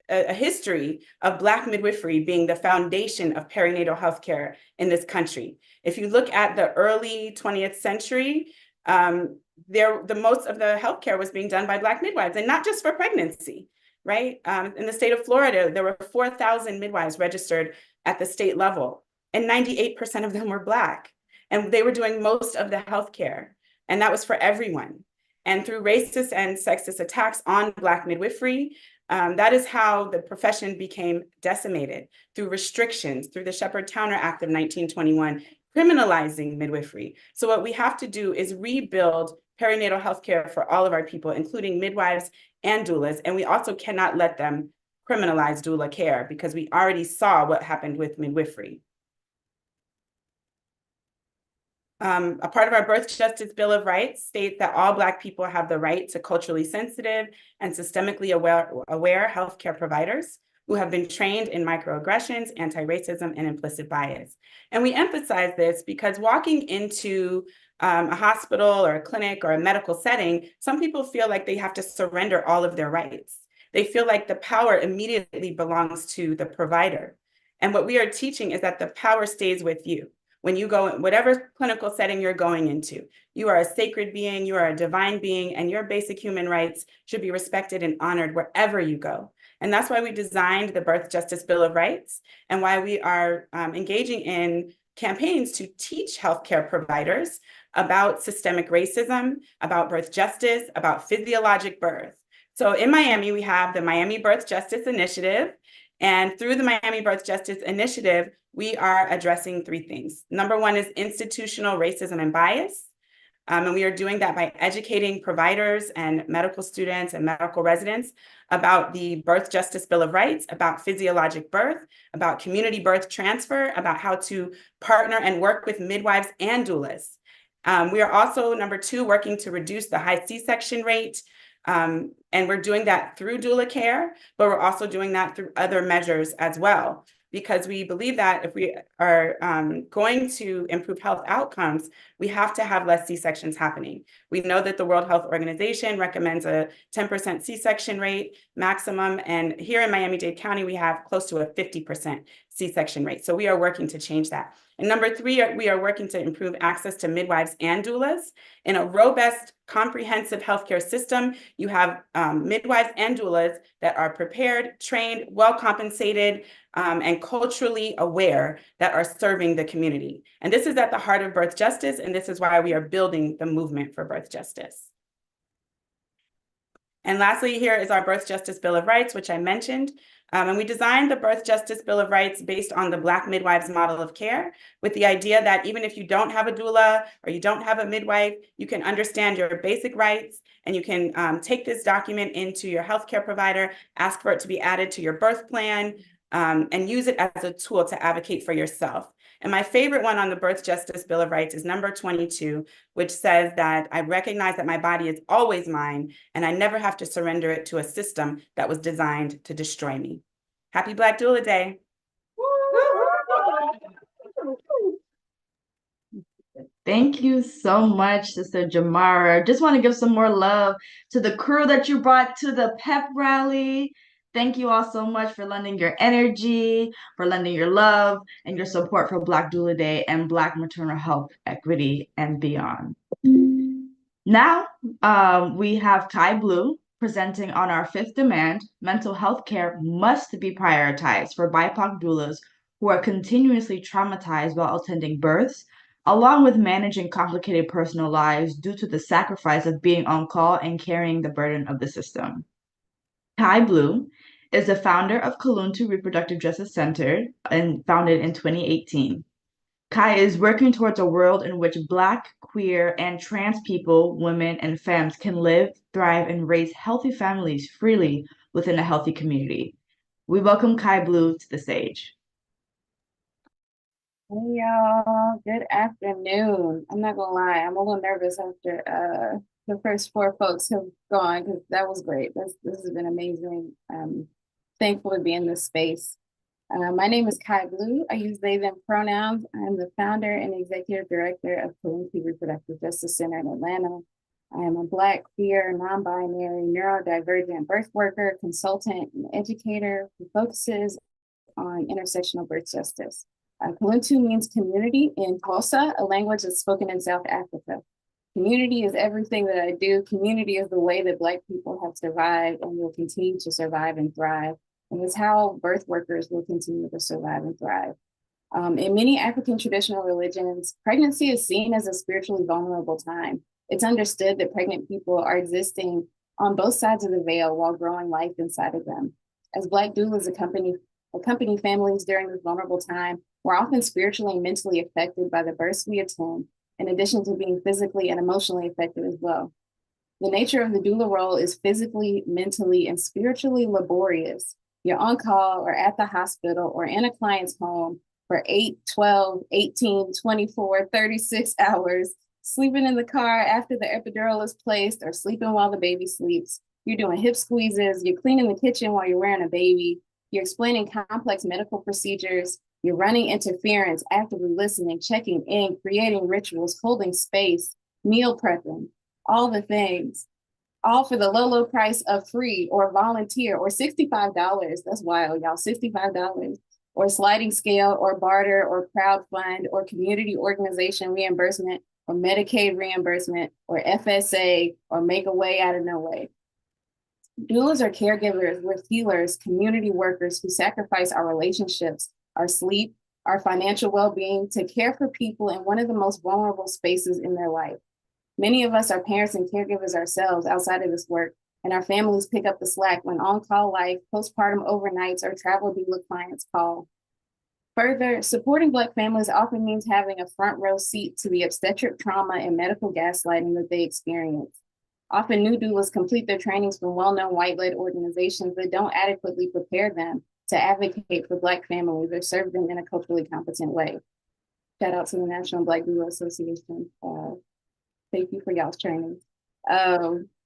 a history of Black midwifery being the foundation of perinatal healthcare in this country. If you look at the early 20th century, the most of the healthcare was being done by Black midwives, and not just for pregnancy, right? In the state of Florida, there were 4,000 midwives registered at the state level, and 98% of them were Black. And they were doing most of the healthcare, and that was for everyone. And through racist and sexist attacks on Black midwifery, that is how the profession became decimated, through restrictions, through the Shepard-Towner Act of 1921, criminalizing midwifery. So what we have to do is rebuild perinatal healthcare for all of our people, including midwives and doulas. And we also cannot let them criminalize doula care, because we already saw what happened with midwifery. A part of our Birth Justice Bill of Rights states that all Black people have the right to culturally sensitive and systemically aware healthcare providers who have been trained in microaggressions, anti-racism, and implicit bias. And we emphasize this because walking into a hospital or a clinic or a medical setting, some people feel like they have to surrender all of their rights. They feel like the power immediately belongs to the provider. And what we are teaching is that the power stays with you. When you go in whatever clinical setting you're going into, you are a sacred being, you are a divine being, and your basic human rights should be respected and honored wherever you go. And that's why we designed the Birth Justice Bill of Rights, and why we are engaging in campaigns to teach healthcare providers about systemic racism, about birth justice, about physiologic birth. So in Miami, we have the Miami Birth Justice Initiative. And through the Miami Birth Justice Initiative, we are addressing three things. Number one is institutional racism and bias. And we are doing that by educating providers and medical students and medical residents about the Birth Justice Bill of Rights, about physiologic birth, about community birth transfer, about how to partner and work with midwives and doulas. We are also, number two, working to reduce the high C-section rate. And we're doing that through doula care, but we're also doing that through other measures as well. because we believe that if we are going to improve health outcomes, we have to have less C-sections happening. We know that the World Health Organization recommends a 10% C-section rate maximum, and here in Miami-Dade County, we have close to a 50% C-section rate. So we are working to change that. And number three, we are working to improve access to midwives and doulas. In a robust, comprehensive healthcare system, you have midwives and doulas that are prepared, trained, well compensated, and culturally aware that are serving the community. And this is at the heart of birth justice, and this is why we are building the movement for birth justice. And lastly, here is our Birth Justice Bill of Rights, which I mentioned. And we designed the Birth Justice Bill of Rights based on the Black midwives model of care, with the idea that even if you don't have a doula or you don't have a midwife, you can understand your basic rights, and you can take this document into your healthcare provider, ask for it to be added to your birth plan, and use it as a tool to advocate for yourself. And my favorite one on the Birth Justice Bill of Rights is number 22, which says that I recognize that my body is always mine, and I never have to surrender it to a system that was designed to destroy me. Happy Black Doula Day. Thank you so much, Sister Jamara. Just want to give some more love to the crew that you brought to the pep rally. Thank you all so much for lending your energy, for lending your love and your support for Black Doula Day and Black maternal health equity and beyond. Now, we have Kai Blue presenting on our fifth demand: mental health care must be prioritized for BIPOC doulas who are continuously traumatized while attending births, along with managing complicated personal lives due to the sacrifice of being on call and carrying the burden of the system. Kai Blue is the founder of Kaluntu Reproductive Justice Center and founded in 2018. Kai is working towards a world in which Black, queer, and trans people, women, and femmes can live, thrive, and raise healthy families freely within a healthy community. We welcome Kai Blue to the stage. Hey y'all, good afternoon. I'm not gonna lie, I'm a little nervous after the first four folks have gone, because that was great. This has been amazing. Thankful to be in this space. My name is Kai Blue. I use they, them pronouns. I'm the founder and executive director of Kaluntu Reproductive Justice Center in Atlanta. I am a Black, queer, non-binary, neurodivergent birth worker, consultant, and educator who focuses on intersectional birth justice. Kaluntu means community in Xhosa, a language that's spoken in South Africa. Community is everything that I do. Community is the way that Black people have survived and will continue to survive and thrive. And it's how birth workers will continue to survive and thrive. In many African traditional religions, pregnancy is seen as a spiritually vulnerable time. It's understood that pregnant people are existing on both sides of the veil while growing life inside of them. As Black doulas accompany families during this vulnerable time, we're often spiritually and mentally affected by the births we attend, in addition to being physically and emotionally affected as well. The nature of the doula role is physically, mentally, and spiritually laborious. You're on call or at the hospital or in a client's home for 8, 12, 18, 24, 36 hours, sleeping in the car after the epidural is placed or sleeping while the baby sleeps. You're doing hip squeezes, you're cleaning the kitchen while you're wearing a baby, you're explaining complex medical procedures, you're running interference, actively listening, checking in, creating rituals, holding space, meal prepping, all the things, all for the low, low price of free or volunteer or $65. That's wild, y'all, $65, or sliding scale or barter or crowdfund or community organization reimbursement or Medicaid reimbursement or FSA or make a way out of no way. Doulas are caregivers, we're healers, community workers who sacrifice our relationships, our sleep, our financial well-being to care for people in one of the most vulnerable spaces in their life. Many of us are parents and caregivers ourselves outside of this work, and our families pick up the slack when on-call life, postpartum overnights, or travel doula clients call. Further, supporting Black families often means having a front row seat to the obstetric trauma and medical gaslighting that they experience. Often new doulas complete their trainings from well-known white-led organizations that don't adequately prepare them to advocate for Black families or serve them in a culturally competent way. Shout out to the National Black Doula Association. Thank you for y'all's training.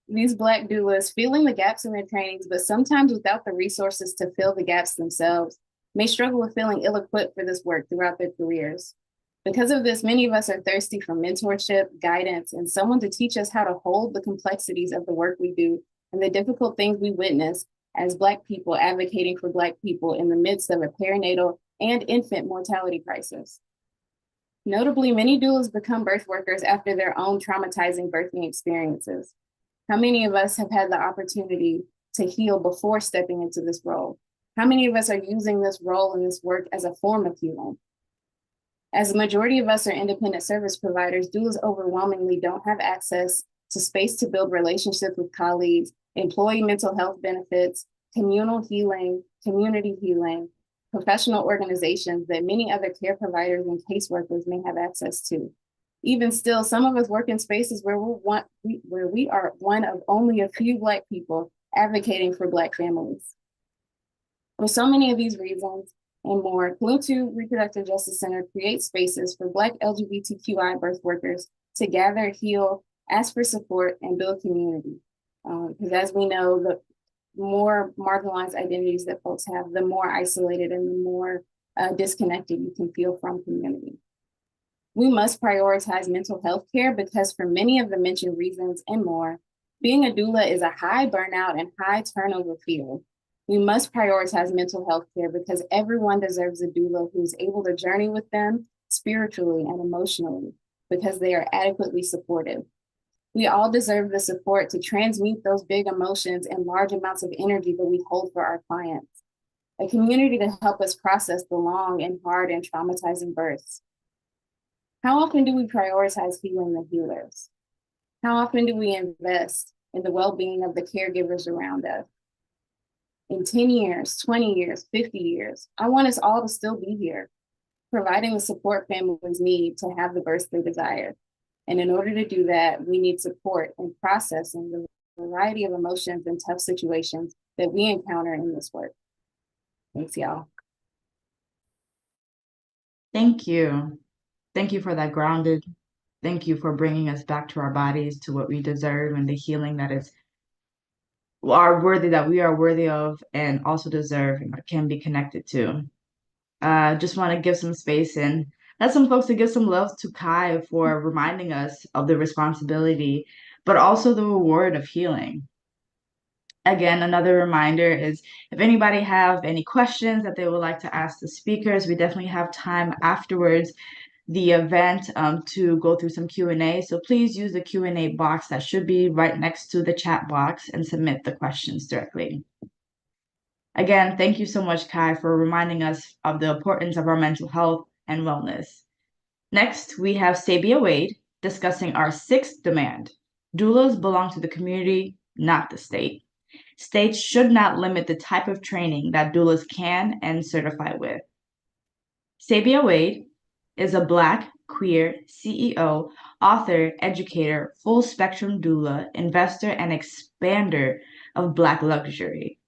These Black doulas filling the gaps in their trainings, but sometimes without the resources to fill the gaps themselves. may struggle with feeling ill-equipped for this work throughout their careers. Because of this, many of us are thirsty for mentorship, guidance, and someone to teach us how to hold the complexities of the work we do and the difficult things we witness as Black people advocating for Black people in the midst of a perinatal and infant mortality crisis. Notably, many doulas become birth workers after their own traumatizing birthing experiences. How many of us have had the opportunity to heal before stepping into this role? How many of us are using this role and this work as a form of healing? As the majority of us are independent service providers, doulas overwhelmingly don't have access to space to build relationships with colleagues, employee mental health benefits, communal healing, community healing, professional organizations that many other care providers and caseworkers may have access to. Even still, some of us work in spaces where we are one of only a few Black people advocating for Black families. For so many of these reasons and more, Pluto Reproductive Justice Center creates spaces for Black LGBTQI birth workers to gather, heal, ask for support, and build community. Because as we know, the more marginalized identities that folks have, the more isolated and the more disconnected you can feel from community. We must prioritize mental health care because for many of the mentioned reasons and more, being a doula is a high burnout and high turnover field. We must prioritize mental health care because everyone deserves a doula who's able to journey with them spiritually and emotionally because they are adequately supported. We all deserve the support to transmute those big emotions and large amounts of energy that we hold for our clients. A community to help us process the long and hard and traumatizing births. How often do we prioritize healing the healers? How often do we invest in the well-being of the caregivers around us? In 10 years, 20 years, 50 years, I want us all to still be here, providing the support families need to have the births they desire. And in order to do that, we need support in processing the variety of emotions and tough situations that we encounter in this work. Thanks, y'all. Thank you. Thank you for that grounded. Thank you for bringing us back to our bodies, to what we deserve and the healing that is we are worthy of and also deserve and can be connected to. Just want to give some space and let some folks to give some love to Kai for reminding us of the responsibility, but also the reward of healing. Again, another reminder is if anybody have any questions that they would like to ask the speakers, we definitely have time afterwards the event to go through some Q&A. So please use the Q&A box that should be right next to the chat box and submit the questions directly. Again, thank you so much, Kai, for reminding us of the importance of our mental health and wellness. Next, we have Sabia Wade discussing our sixth demand. Doulas belong to the community, not the state. States should not limit the type of training that doulas can and certify with. Sabia Wade is a Black, queer, CEO, author, educator, full-spectrum doula, investor, and expander of Black luxury.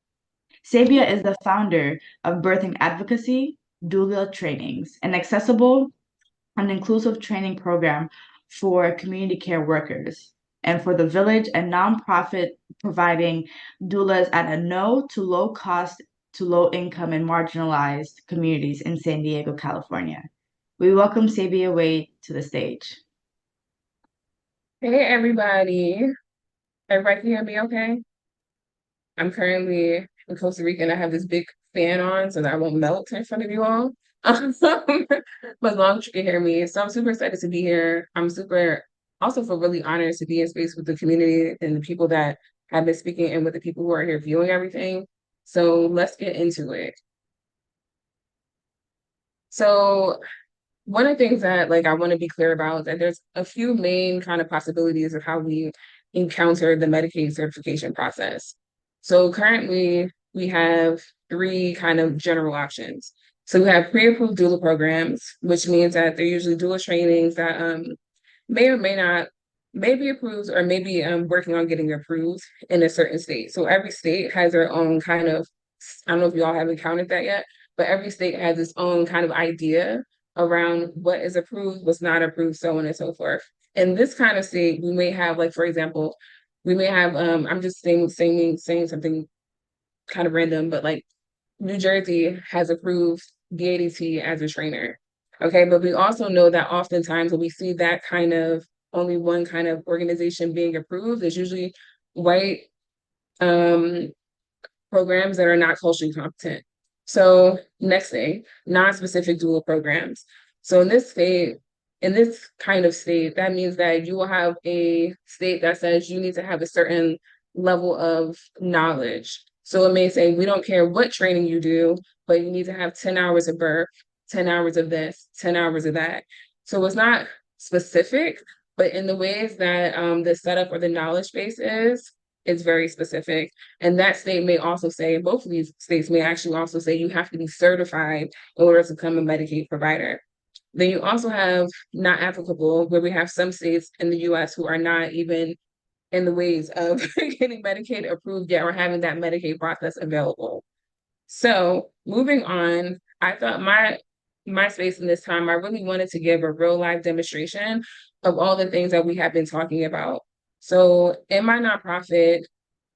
Sabia is the founder of Birthing Advocacy, Doula Trainings, an accessible and inclusive training program for community care workers, and for the Village, a nonprofit providing doulas at a no to low cost to low income and marginalized communities in San Diego, California. We welcome Sabia Wade to the stage. Hey everybody. Everybody can hear me okay? I'm currently in Costa Rica and I have this big fan on so that I won't melt in front of you all. But as long as you can hear me. So I'm super excited to be here. I'm super also feel really honored to be in space with the community and the people that have been speaking and with the people who are here viewing everything. So let's get into it. So one of the things that I want to be clear about is that there's a few main kind of possibilities of how we encounter the Medicaid certification process. So currently we have three kind of general options. So we have pre-approved doula programs, which means that they're usually doula trainings that may or may not, may be approved or may be working on getting approved in a certain state. So every state has their own kind of, I don't know if you all have encountered that yet, but every state has its own kind of idea around what is approved, what's not approved, so on and so forth. In this kind of state, we may have, for example, we may have, I'm just saying something kind of random, but New Jersey has approved BADT as a trainer. Okay, but we also know that oftentimes when we see that kind of only one kind of organization being approved, it's usually white programs that are not culturally competent. So next thing, non-specific doula programs. So in this state, in this kind of state, that means that you will have a state that says you need to have a certain level of knowledge. So it may say, we don't care what training you do, but you need to have 10 hours of birth, 10 hours of this, 10 hours of that. So it's not specific, but in the ways that the setup or the knowledge base is, it's very specific. And that state may also say, both of these states may actually also say you have to be certified in order to become a Medicaid provider. Then you also have not applicable, where we have some states in the US who are not even in the ways of getting Medicaid approved yet or having that Medicaid process available. So moving on, I thought my space in this time, I really wanted to give a real life demonstration of all the things that we have been talking about. So in my nonprofit,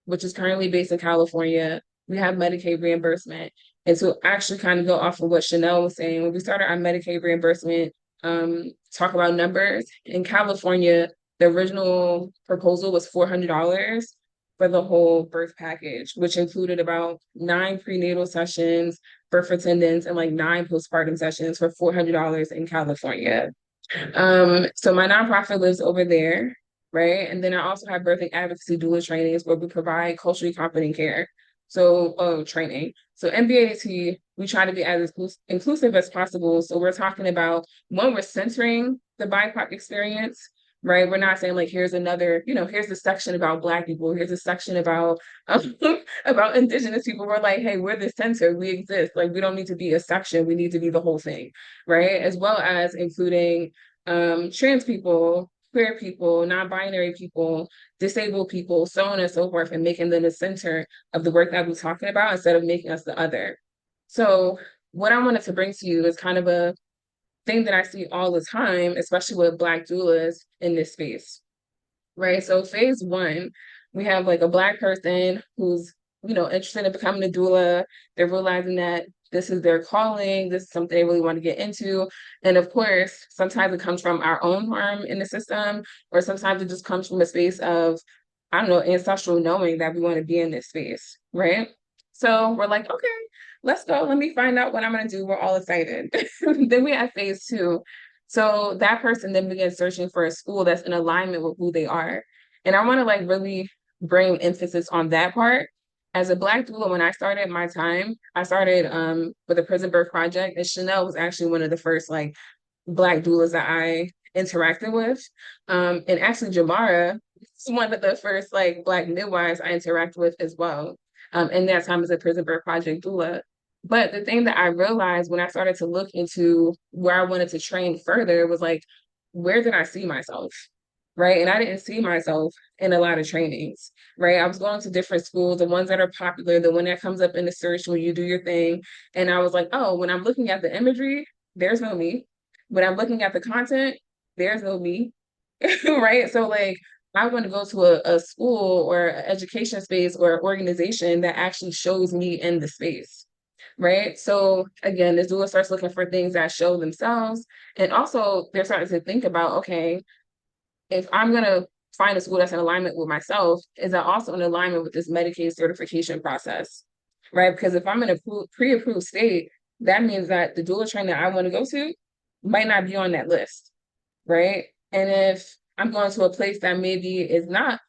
which is currently based in California, we have Medicaid reimbursement. And to actually kind of go off of what Chanel was saying, when we started our Medicaid reimbursement, talk about numbers, in California, the original proposal was $400 for the whole birth package, which included about 9 prenatal sessions, birth attendants, and like 9 postpartum sessions for $400 in California. So my nonprofit lives over there, right? And then I also have birthing advocacy doula trainings where we provide culturally competent care. So training. So in BADT, we try to be as inclusive as possible. So we're talking about, one, we're centering the BIPOC experience, right? We're not saying like, here's another, here's a section about Black people, here's a section about about Indigenous people. We're like, hey, we're the center, we exist. Like, we don't need to be a section, we need to be the whole thing, right? As well as including trans people, queer people, non-binary people, disabled people, so on and so forth, and making them the center of the work that we're talking about instead of making us the other. So what I wanted to bring to you is kind of a thing that I see all the time, especially with Black doulas in this space, right? So phase 1, we have like a Black person who's, interested in becoming a doula. They're realizing that this is their calling, this is something they really want to get into. And of course, sometimes it comes from our own harm in the system, or sometimes it just comes from a space of, I don't know, ancestral knowing that we want to be in this space, right? So we're like, okay, let's go. Let me find out what I'm going to do. We're all excited. Then we have phase 2. So that person then begins searching for a school that's in alignment with who they are. And I want to like really bring emphasis on that part. As a Black doula, when I started my time, I started with a prison birth project, and Chanel was actually one of the first like Black doulas that I interacted with. And actually Jamara is one of the first like Black midwives I interacted with as well. And that time as a prison birth project doula. But the thing that I realized when I started to look into where I wanted to train further was like, where did I see myself? Right. And I didn't see myself in a lot of trainings, right? I was going to different schools, the ones that are popular, the one that comes up in the search when you do your thing. And I was like, oh, when I'm looking at the imagery, there's no me. When I'm looking at the content, there's no me. Right. So like, I want to go to a school or an education space or organization that actually shows me in the space. Right. So again, the doula starts looking for things that show themselves. And also they're starting to think about, okay, if I'm going to find a school that's in alignment with myself, is that also in alignment with this Medicaid certification process, right? Because if I'm in a pre-approved state, that means that the doula training that I want to go to might not be on that list, right? And if I'm going to a place that maybe is not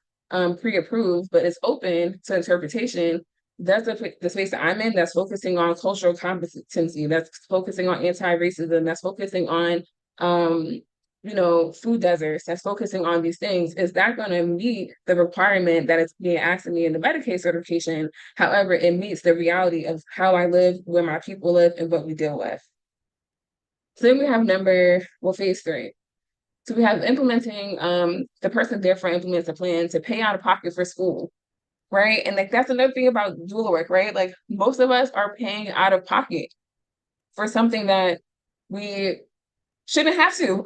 pre-approved, but is open to interpretation, that's the space that I'm in that's focusing on cultural competency, that's focusing on anti-racism, that's focusing on food deserts, that's focusing on these things. Is that going to meet the requirement that is being asked of me in the Medicaid certification? However, it meets the reality of how I live, where my people live, and what we deal with. So then we have phase 3. So we have implementing, the person therefore implements a plan to pay out of pocket for school, right? And like, that's another thing about doula work, right? Like, most of us are paying out of pocket for something that we shouldn't have to,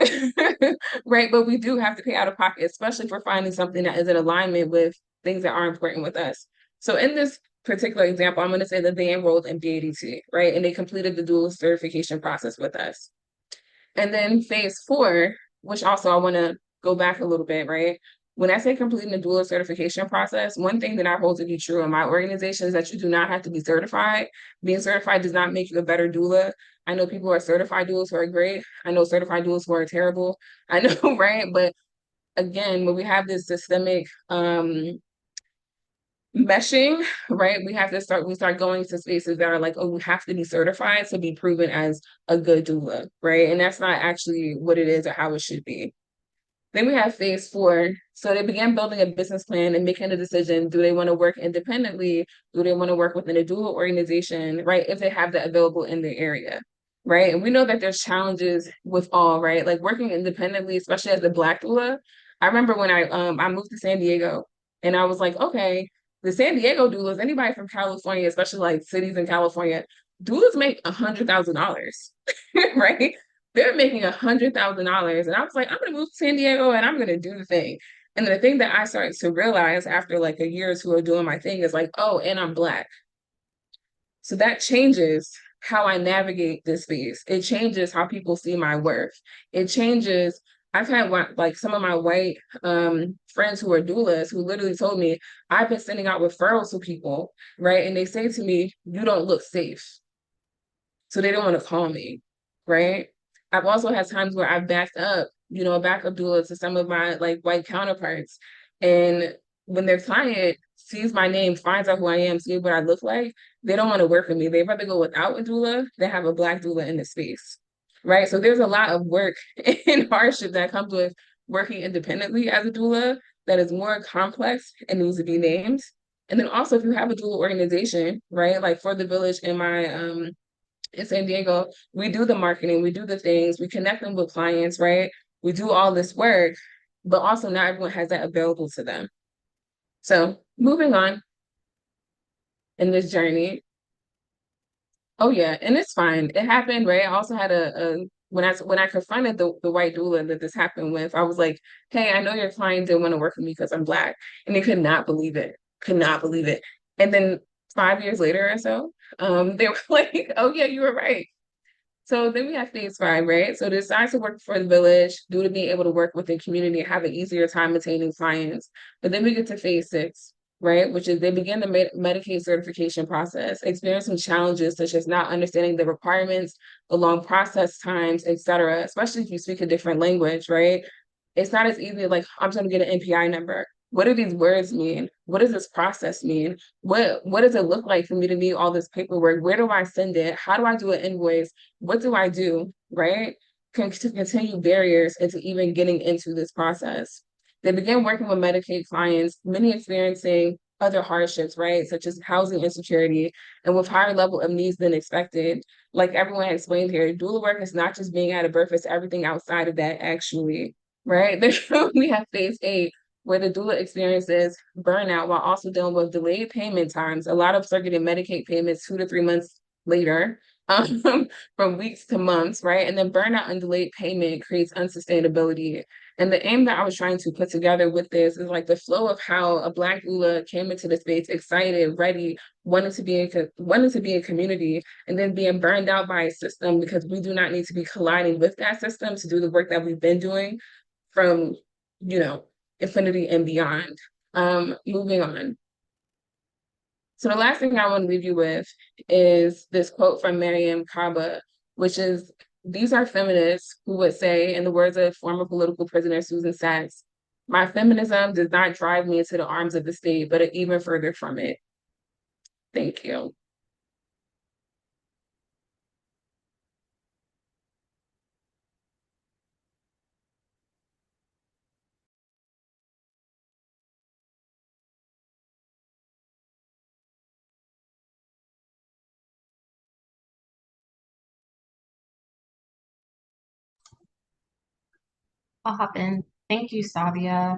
right? But we do have to pay out of pocket, especially for finding something that is in alignment with things that are important with us. So in this particular example, I'm going to say that they enrolled in BADT, right? And they completed the dual certification process with us. And then phase 4, which also I want to go back a little bit, right? When I say completing the dual certification process, one thing that I hold to be true in my organization is that you do not have to be certified. Being certified does not make you a better doula. I know people who are certified doulas who are great. I know certified doulas who are terrible. I know, right? But again, when we have this systemic meshing, right? We start going to spaces that are like, oh, we have to be certified to be proven as a good doula, right? And that's not actually what it is or how it should be. Then we have phase 4. So they began building a business plan and making a decision. Do they want to work independently? Do they want to work within a doula organization, right? If they have that available in their area, right? And we know that there's challenges with all, right? Like working independently, especially as a Black doula. I remember when I moved to San Diego and I was like, okay, the San Diego doulas, anybody from California, especially like cities in California, doulas make $100,000, right? They're making $100,000. And I was like, I'm gonna move to San Diego and I'm gonna do the thing. And the thing that I started to realize after like a year or two of doing my thing is like, oh, and I'm Black. So that changes how I navigate this space. It changes how people see my worth. It changes. I've had like some of my white friends who are doulas who literally told me, I've been sending out referrals to people, right? And they say to me, you don't look safe. So they don't want to call me, right? I've also had times where I've backed up, a backup doula to some of my like white counterparts. And when their client sees my name, finds out who I am, sees what I look like, they don't want to work with me. They'd rather go without a doula than have a Black doula in the space, right? So there's a lot of work and hardship that comes with working independently as a doula that is more complex and needs to be named. And then also if you have a doula organization, right? Like for the village in my in San Diego, we do the marketing, we do the things, we connect them with clients, right? We do all this work, but also not everyone has that available to them. So moving on in this journey. Oh yeah, and it's fine. It happened, right? I also had when I confronted the white doula that this happened with, I was like, hey, I know your client didn't want to work with me because I'm Black. And they could not believe it. Could not believe it. And then 5 years later or so, they were like, oh yeah, you were right. So then we have phase 5, right? So decide to work for the village, due to being able to work within community, have an easier time attaining clients. But then we get to phase 6, right? Which is they begin the Medicaid certification process, experiencing challenges such as not understanding the requirements, the long process times, et cetera, especially if you speak a different language, right? It's not as easy like, I'm going to get an NPI number. What do these words mean? What does this process mean? What does it look like for me to need all this paperwork? Where do I send it? How do I do an invoice? What do I do, right? To continue barriers into even getting into this process. They begin working with Medicaid clients, many experiencing other hardships, right? Such as housing insecurity and with higher level of needs than expected. Like everyone explained here, doula work is not just being at a birth, it's everything outside of that actually, right? We have phase 8, where the doula experiences burnout while also dealing with delayed payment times. A lot of start getting Medicaid payments 2 to 3 months later, from weeks to months, right? And then burnout and delayed payment creates unsustainability. And the aim that I was trying to put together with this is like the flow of how a Black doula came into the space excited, ready, wanting to be a community, and then being burned out by a system because we do not need to be colliding with that system to do the work that we've been doing from, infinity and beyond. Moving on. So the last thing I want to leave you with is this quote from Mariam Kaba, which is, these are feminists who would say, in the words of former political prisoner Susan Sachs, my feminism does not drive me into the arms of the state, but even further from it. Thank you. I'll hop in. Thank you, Savia.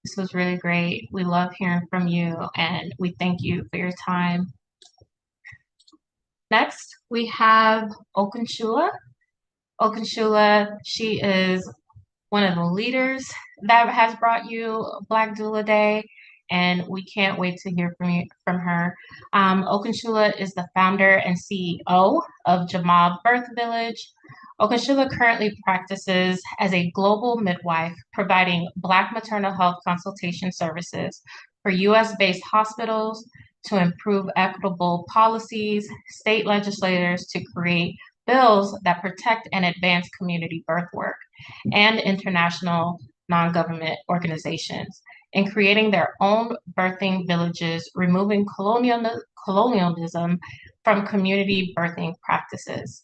This was really great. We love hearing from you and we thank you for your time. Next, we have Okunshula. Okunshula, she is one of the leaders that has brought you Black Doula Day. and we can't wait to hear from her. Okunshula is the founder and CEO of Jamal Birth Village. Okunshula currently practices as a global midwife, providing Black maternal health consultation services for US-based hospitals to improve equitable policies, state legislators to create bills that protect and advance community birth work, and international non-government organizations in creating their own birthing villages, removing colonialism from community birthing practices.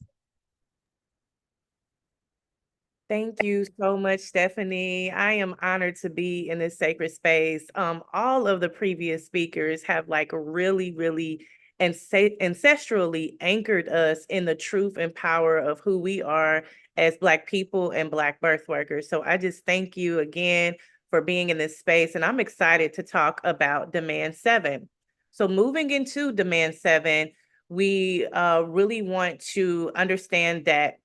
Thank you so much, Stephanie. I am honored to be in this sacred space. All of the previous speakers have like really ancestrally anchored us in the truth and power of who we are as Black people and Black birth workers. So I just thank you again for being in this space. And I'm excited to talk about Demand 7. So moving into Demand 7, we really want to understand that,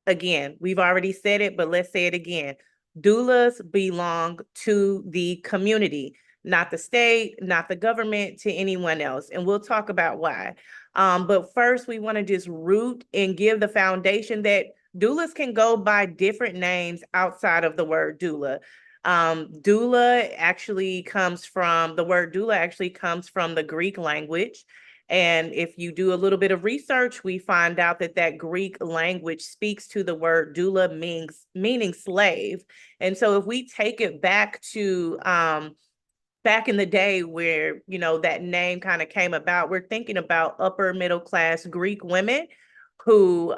again, we've already said it, but let's say it again. Doulas belong to the community, not the state, not the government, to anyone else. And we'll talk about why. But first, we want to just root and give the foundation that doulas can go by different names outside of the word doula. Doula actually comes from, the word doula actually comes from the Greek language. And if you do a little bit of research, we find out that that Greek language speaks to the word doula meaning slave. And so if we take it back to back in the day where, you know, that name kind of came about, we're thinking about upper middle class Greek women who,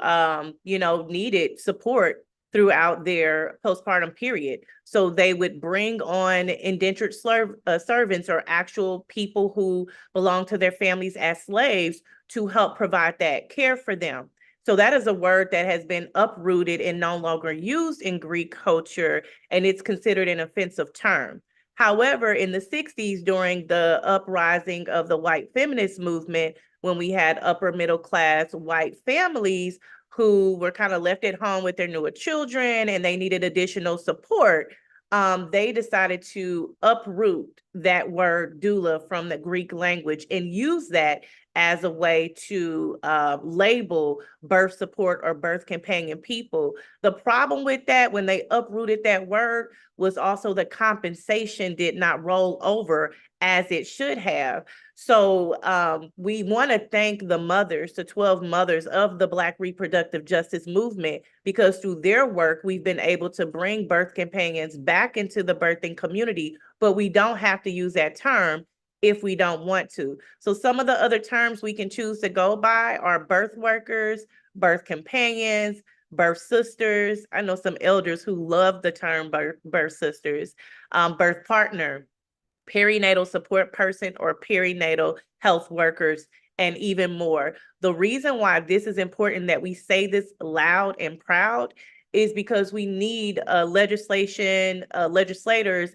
you know, needed support throughout their postpartum period. So they would bring on indentured servants or actual people who belong to their families as slaves to help provide that care for them. So that is a word that has been uprooted and no longer used in Greek culture, and it's considered an offensive term. However, in the 60s, during the uprising of the white feminist movement, when we had upper middle class white families who were kind of left at home with their newer children and they needed additional support, they decided to uproot that word doula from the Greek language and use that as a way to label birth support or birth companion people. The problem with that, when they uprooted that word, was also the compensation did not roll over as it should have. So we want to thank the mothers, the 12 mothers of the Black reproductive justice movement, because through their work, we've been able to bring birth companions back into the birthing community, but we don't have to use that term if we don't want to. So some of the other terms we can choose to go by are birth workers, birth companions, birth sisters. I know some elders who love the term birth sisters, birth partner, perinatal support person, or perinatal health workers, and even more. The reason why this is important that we say this loud and proud is because we need legislators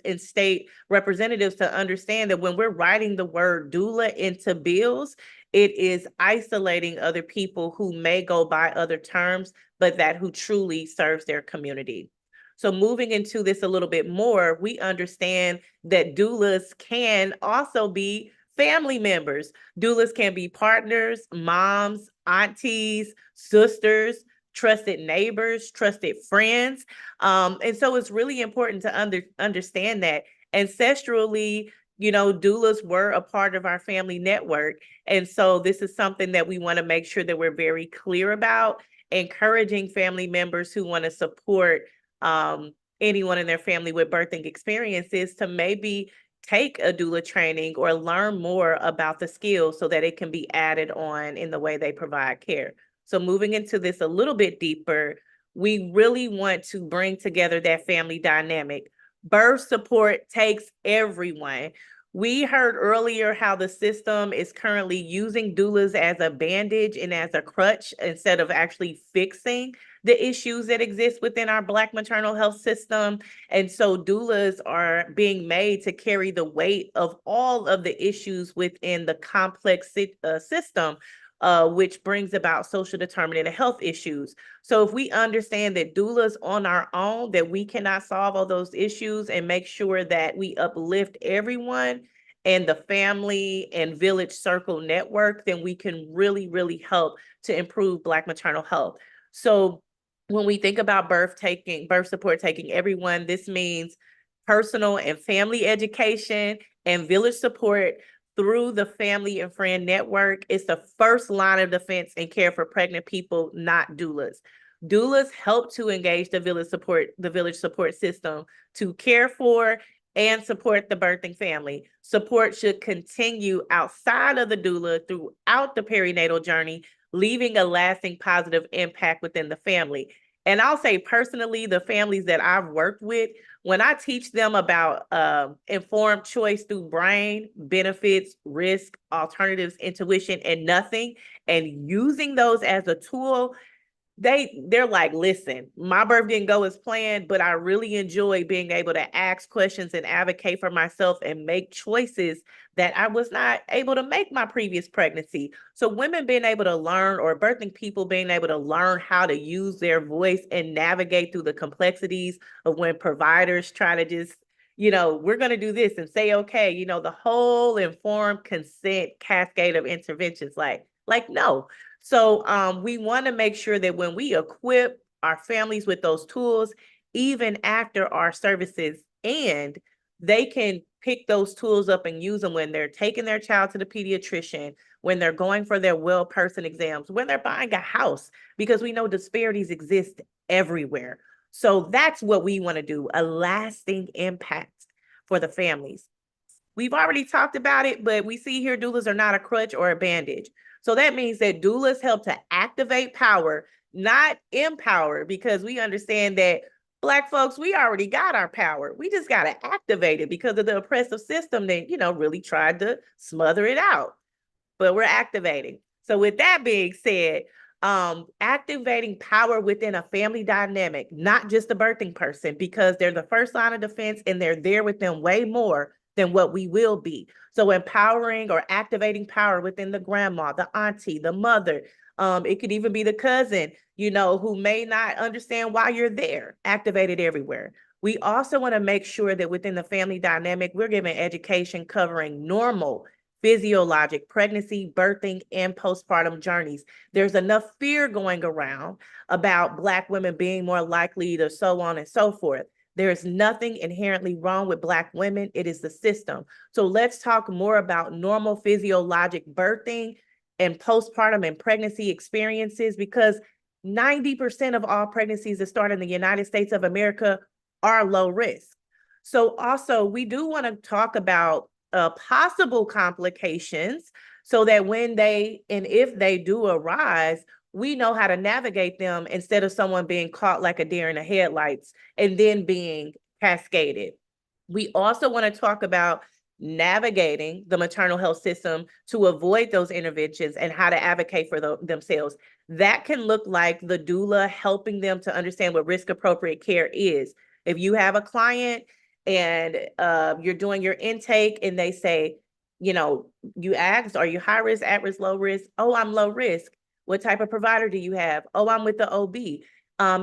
and state representatives to understand that when we're writing the word doula into bills, it is isolating other people who may go by other terms, but that who truly serves their community. So moving into this a little bit more, we understand that doulas can also be family members. Doulas can be partners, moms, aunties, sisters, trusted neighbors, trusted friends. And so it's really important to understand that ancestrally, you know, doulas were a part of our family network. And so this is something that we want to make sure that we're very clear about, encouraging family members who want to support anyone in their family with birthing experiences to maybe take a doula training or learn more about the skills so that it can be added on in the way they provide care. So moving into this a little bit deeper, we really want to bring together that family dynamic. Birth support takes everyone. We heard earlier how the system is currently using doulas as a bandage and as a crutch instead of actually fixing the issues that exist within our Black maternal health system. And so doulas are being made to carry the weight of all of the issues within the complex system, which brings about social determinant of health issues. So if we understand that doulas on our own, that we cannot solve all those issues and make sure that we uplift everyone and the family and village circle network, then we can really, really help to improve Black maternal health. So when we think about birth support taking everyone, this means personal and family education and village support through the family and friend network. It's the first line of defense in care for pregnant people, not doulas. Doulas help to engage the village support system to care for and support the birthing family. Support should continue outside of the doula throughout the perinatal journey, leaving a lasting positive impact within the family. And I'll say personally, the families that I've worked with, when I teach them about informed choice through brain, benefits, risk, alternatives, intuition, and nothing, and using those as a tool, they're like, listen, my birth didn't go as planned, but I really enjoy being able to ask questions and advocate for myself and make choices that I was not able to make my previous pregnancy. So women being able to learn, or birthing people being able to learn how to use their voice and navigate through the complexities of when providers try to just, we're going to do this and say, okay, the whole informed consent cascade of interventions, like no. So we want to make sure that when we equip our families with those tools, even after our services end, they can pick those tools up and use them when they're taking their child to the pediatrician, when they're going for their well person exams, when they're buying a house, because we know disparities exist everywhere. So that's what we want to do, a lasting impact for the families. We've already talked about it, but we see here doulas are not a crutch or a bandage. So that means that doulas help to activate power, not empower, because we understand that Black folks, we already got our power. We just got to activate it because of the oppressive system that, really tried to smother it out. But we're activating. So with that being said, activating power within a family dynamic, not just the birthing person, because they're the first line of defense and they're there with them way more than what we will be. So empowering or activating power within the grandma, the auntie, the mother, it could even be the cousin, who may not understand why you're there, activated everywhere. We also want to make sure that within the family dynamic, we're giving education covering normal physiologic pregnancy, birthing, and postpartum journeys. There's enough fear going around about Black women being more likely to so on and so forth. There is nothing inherently wrong with Black women. It is the system. So let's talk more about normal physiologic birthing and postpartum and pregnancy experiences, because 90% of all pregnancies that start in the United States of America are low risk. So also, we do want to talk about possible complications so that when they and if they do arise, we know how to navigate them instead of someone being caught like a deer in the headlights and then being cascaded. We also want to talk about navigating the maternal health system to avoid those interventions and how to advocate for themselves. That can look like the doula helping them to understand what risk appropriate care is. If you have a client and you're doing your intake and they say, you asked, are you high risk, at risk, low risk? Oh, I'm low risk. What type of provider do you have? Oh, I'm with the OB.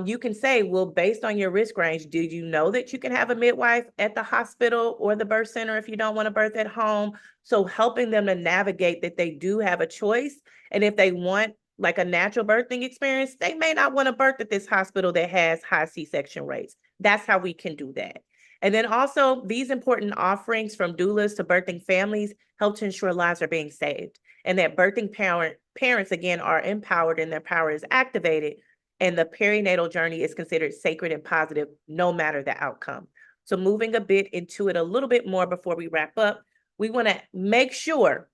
You can say, well, based on your risk range, did you know that you can have a midwife at the hospital or the birth center if you don't want to birth at home? So helping them to navigate that they do have a choice. And if they want like a natural birthing experience, they may not want to birth at this hospital that has high C-section rates. That's how we can do that. And then also these important offerings from doulas to birthing families help to ensure lives are being saved and that birthing parents, again, are empowered and their power is activated. And the perinatal journey is considered sacred and positive, no matter the outcome. So moving a bit into it a little bit more before we wrap up, we want to make sure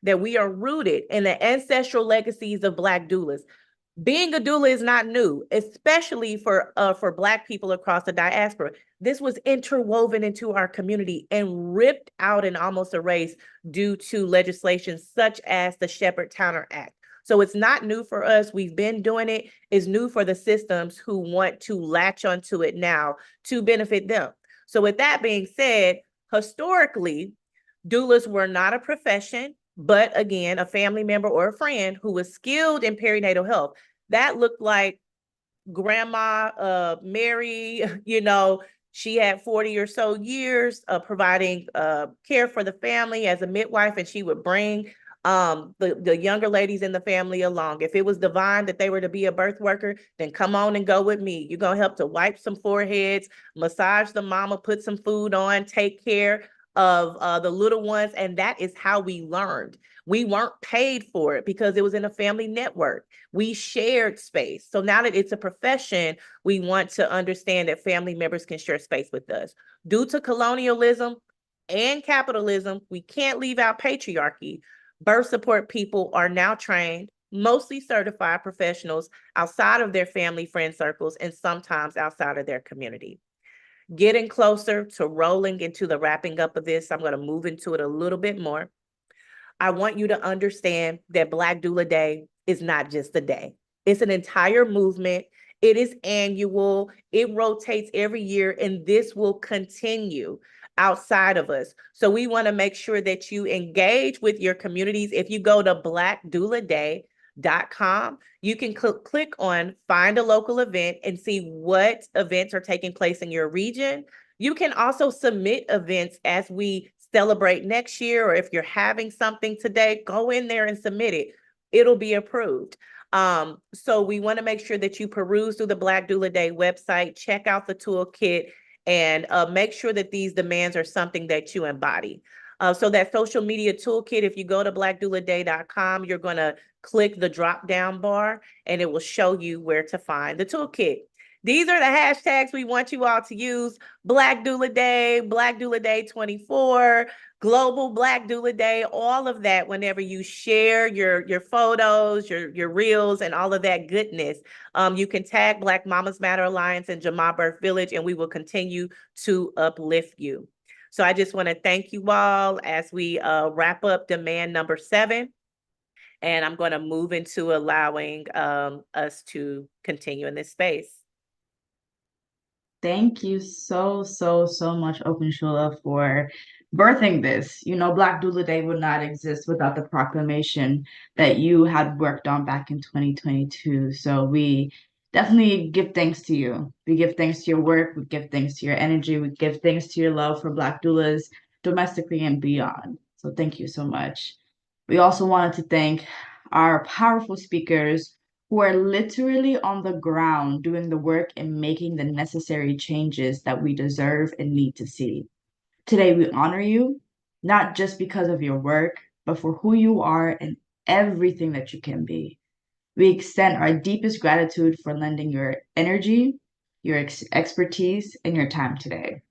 that we are rooted in the ancestral legacies of Black doulas. Being a doula is not new, especially for Black people across the diaspora. This was interwoven into our community and ripped out and almost erased due to legislation such as the Shepard-Towner Act. So it's not new for us. We've been doing it. It's new for the systems who want to latch onto it now to benefit them. So with that being said, historically, doulas were not a profession, but again, a family member or a friend who was skilled in perinatal health. That looked like Grandma Mary, She had 40 or so years of providing care for the family as a midwife, and she would bring the younger ladies in the family along. If it was divine that they were to be a birth worker, then come on and go with me. You're gonna help to wipe some foreheads, massage the mama, put some food on, take care of the little ones. And that is how we learned. We weren't paid for it because it was in a family network. We shared space. So now that it's a profession, we want to understand that family members can share space with us. Due to colonialism and capitalism, we can't leave out patriarchy. Birth support people are now trained, mostly certified professionals outside of their family friend circles and sometimes outside of their community. Getting closer to rolling into the wrapping up of this, I'm going to move into it a little bit more. I want you to understand that Black Doula Day is not just a day. It's an entire movement. It is annual. It rotates every year, and this will continue outside of us. So we want to make sure that you engage with your communities. If you go to blackdouladay.com, you can click on find a local event and see what events are taking place in your region. You can also submit events as we celebrate next year, or if you're having something today, go in there and submit it. It'll be approved. So we want to make sure that you peruse through the Black Doula Day website, check out the toolkit, and make sure that these demands are something that you embody. So that social media toolkit, if you go to blackdouladay.com, you're going to click the drop-down bar, and it will show you where to find the toolkit. These are the hashtags we want you all to use: Black Doula Day, Black Doula Day 24, Global Black Doula Day, all of that. Whenever you share your photos, your reels, and all of that goodness, you can tag Black Mamas Matter Alliance and Jama Birth Village, and we will continue to uplift you. So I just want to thank you all as we wrap up demand number 7. And I'm going to move into allowing us to continue in this space. Thank you so much, Open Shula, for birthing this. You know, Black Doula Day would not exist without the proclamation that you had worked on back in 2022. So we definitely give thanks to you. We give thanks to your work. We give thanks to your energy. We give thanks to your love for Black doulas domestically and beyond. So thank you so much. We also wanted to thank our powerful speakers who are literally on the ground doing the work and making the necessary changes that we deserve and need to see. Today, we honor you, not just because of your work, but for who you are and everything that you can be. We extend our deepest gratitude for lending your energy, your expertise, and your time today.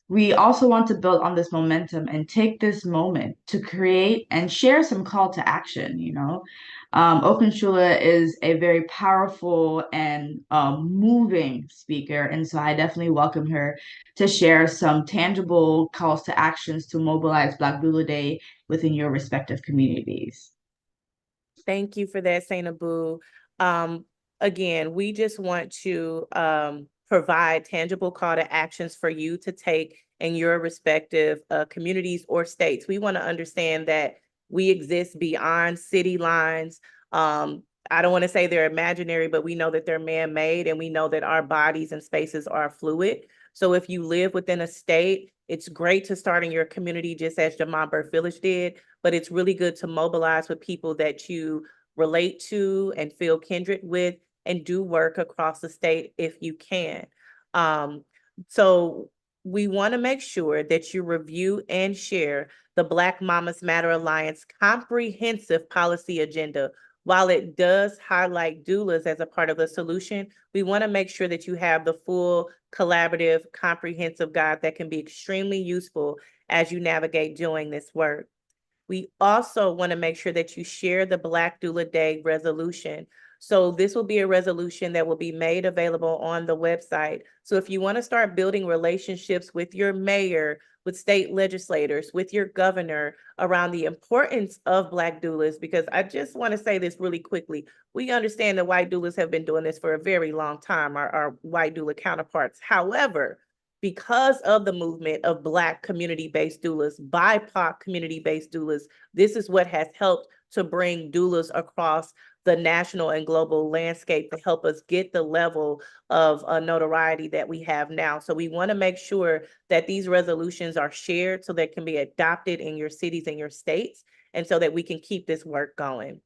We also want to build on this momentum and take this moment to create and share some call to action. You know, Open Shula is a very powerful and moving speaker. And so I definitely welcome her to share some tangible calls to actions to mobilize Black Doula Day within your respective communities. Thank you for that, Sainabu. Again, we just want to provide tangible call to actions for you to take in your respective communities or states. We want to understand that we exist beyond city lines. I don't want to say they're imaginary, but we know that they're man-made, and we know that our bodies and spaces are fluid. So if you live within a state, it's great to start in your community, just as Jama Birth Village did, but it's really good to mobilize with people that you relate to and feel kindred with, and do work across the state if you can. So we want to make sure that you review and share the Black Mamas Matter Alliance comprehensive policy agenda. While it does highlight doulas as a part of the solution, we want to make sure that you have the full collaborative, comprehensive guide that can be extremely useful as you navigate doing this work. We also want to make sure that you share the Black Doula Day resolution. So this will be a resolution that will be made available on the website. So if you want to start building relationships with your mayor, with state legislators, with your governor around the importance of Black doulas, because I just want to say this really quickly. We understand that white doulas have been doing this for a very long time, our white doula counterparts. However, because of the movement of Black community-based doulas, BIPOC community-based doulas, this is what has helped to bring doulas across the national and global landscape to help us get the level of notoriety that we have now. So we want to make sure that these resolutions are shared so they can be adopted in your cities and your states, and so that we can keep this work going.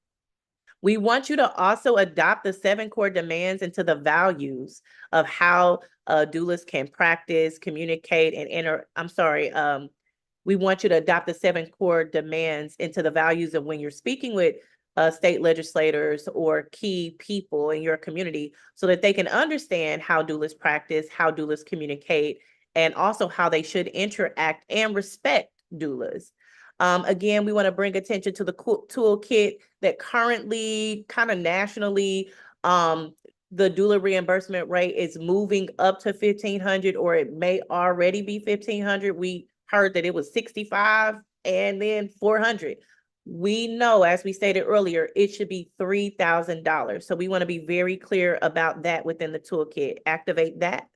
We want you to also adopt the 7 core demands into the values of how doulas can practice, communicate, and we want you to adopt the 7 core demands into the values of when you're speaking with state legislators or key people in your community, so that they can understand how doulas practice, how doulas communicate, and also how they should interact and respect doulas. Again, we want to bring attention to the toolkit that currently, kind of nationally, the doula reimbursement rate is moving up to $1,500, or it may already be $1,500. We heard that it was $65 and then $400. We know, as we stated earlier, it should be $3,000. So we want to be very clear about that within the toolkit. Activate that.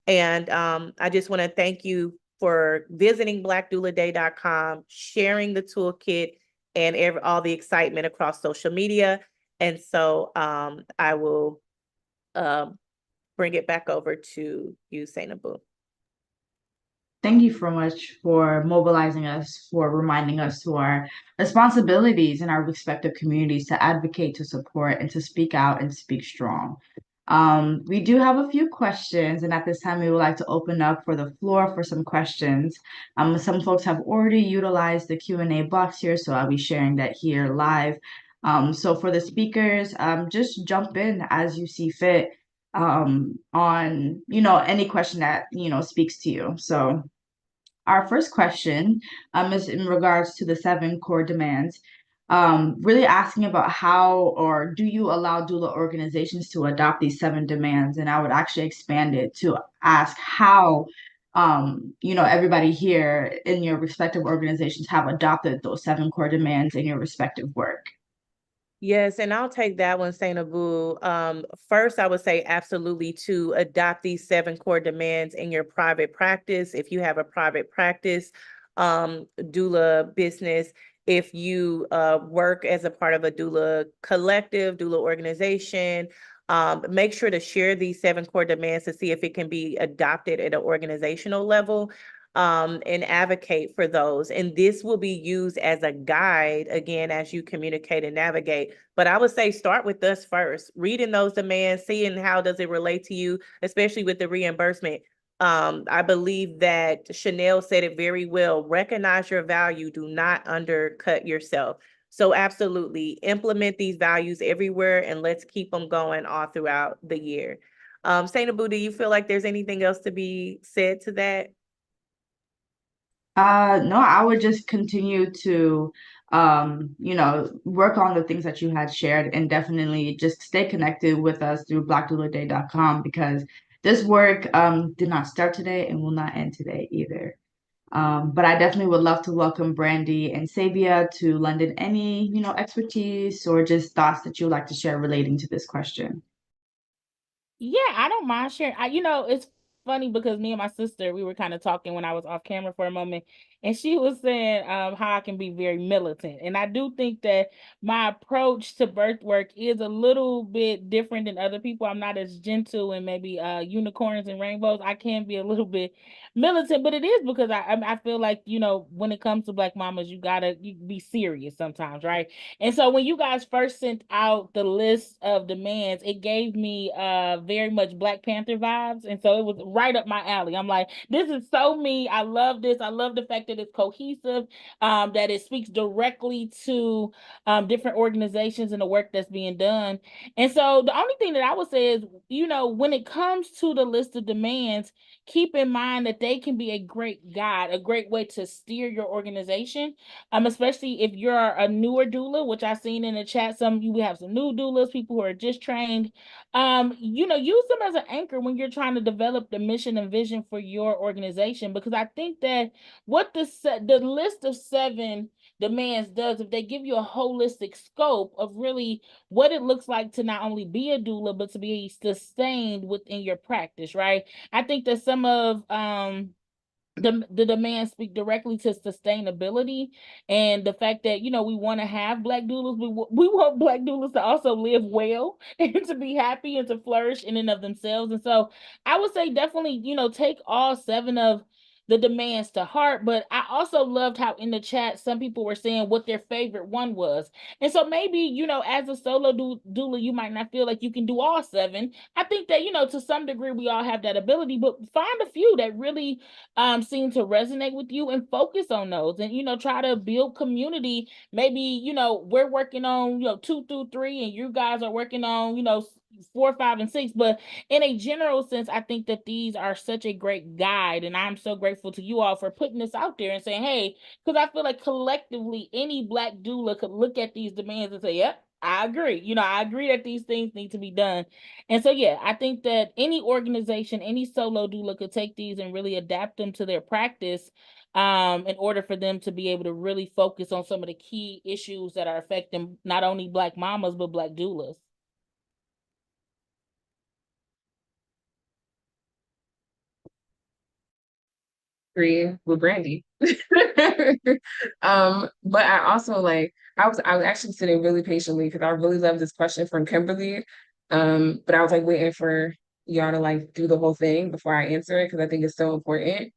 And I just want to thank you for visiting blackdouladay.com, sharing the toolkit, and all the excitement across social media. And so I will bring it back over to you, Sainabu. Thank you so much for mobilizing us, for reminding us to our responsibilities in our respective communities to advocate, to support, and to speak out and speak strong. We do have a few questions, and at this time, we would like to open up for the floor for some questions. Some folks have already utilized the Q&A box here, so I'll be sharing that here live. So for the speakers, just jump in as you see fit on, any question that, speaks to you. So our first question is in regards to the 7 core demands, really asking about how or do you allow doula organizations to adopt these 7 demands? And I would actually expand it to ask how, everybody here in your respective organizations have adopted those 7 core demands in your respective work. Yes, and I'll take that one, Sainabu. First, I would say absolutely to adopt these 7 core demands in your private practice. If you have a private practice, doula business, if you work as a part of a doula collective, doula organization, make sure to share these 7 core demands to see if it can be adopted at an organizational level. And advocate for those. And this will be used as a guide, again, as you communicate and navigate. But I would say start with us first, reading those demands, seeing how does it relate to you, especially with the reimbursement. I believe that Chanel said it very well. Recognize your value. Do not undercut yourself. So absolutely implement these values everywhere, and let's keep them going all throughout the year. Sainabu, do you feel like there's anything else to be said to that? No, I would just continue to, work on the things that you had shared, and definitely just stay connected with us through blackdouladay.com, because this work did not start today and will not end today either. But I definitely would love to welcome Brandy and Sabia to London. Any, expertise or just thoughts that you would like to share relating to this question? Yeah, I don't mind sharing. It's funny because me and my sister, we were kind of talking when I was off camera for a moment, and she was saying how I can be very militant. And I do think that my approach to birth work is a little bit different than other people. I'm not as gentle and maybe unicorns and rainbows. I can be a little bit militant, but it is because I feel like, when it comes to Black mamas, you be serious sometimes, right? And so when you guys first sent out the list of demands, it gave me very much Black Panther vibes. And so it was right up my alley. I'm like, this is so me. I love this. I love the fact that it's cohesive, that it speaks directly to different organizations and the work that's being done. And so the only thing that I would say is, when it comes to the list of demands, keep in mind that they can be a great guide, a great way to steer your organization, especially if you're a newer doula, which I've seen in the chat. We have some new doulas, people who are just trained. Use them as an anchor when you're trying to develop the mission and vision for your organization, because I think that what the list of 7 demands does, if they give you a holistic scope of really what it looks like to not only be a doula, but to be sustained within your practice, right? I think that some of the demands speak directly to sustainability and the fact that, you know, we want to have Black doulas. We want Black doulas to also live well and to be happy and to flourish in and of themselves. And so I would say definitely, you know, take all 7 of the demands to heart. But I also loved how in the chat some people were saying what their favorite one was. And so maybe, you know, as a solo doula, you might not feel like you can do all 7. I think that, you know, to some degree we all have that ability, but find a few that really seem to resonate with you and focus on those, and, you know, try to build community. Maybe, you know, we're working on, you know, 2 through 3 and you guys are working on, you know, 4, 5, and 6. But in a general sense, I think that these are such a great guide, and I'm so grateful to you all for putting this out there and saying, hey, because I feel like collectively any Black doula could look at these demands and say, yep, I agree. You know, I agree that these things need to be done. And so, yeah, I think that any organization, any solo doula could take these and really adapt them to their practice in order for them to be able to really focus on some of the key issues that are affecting not only Black mamas, but Black doulas. Agree with Brandy. But I also like I was actually sitting really patiently because I really love this question from Kimberly. But I was like waiting for y'all to like do the whole thing before I answer it because I think it's so important.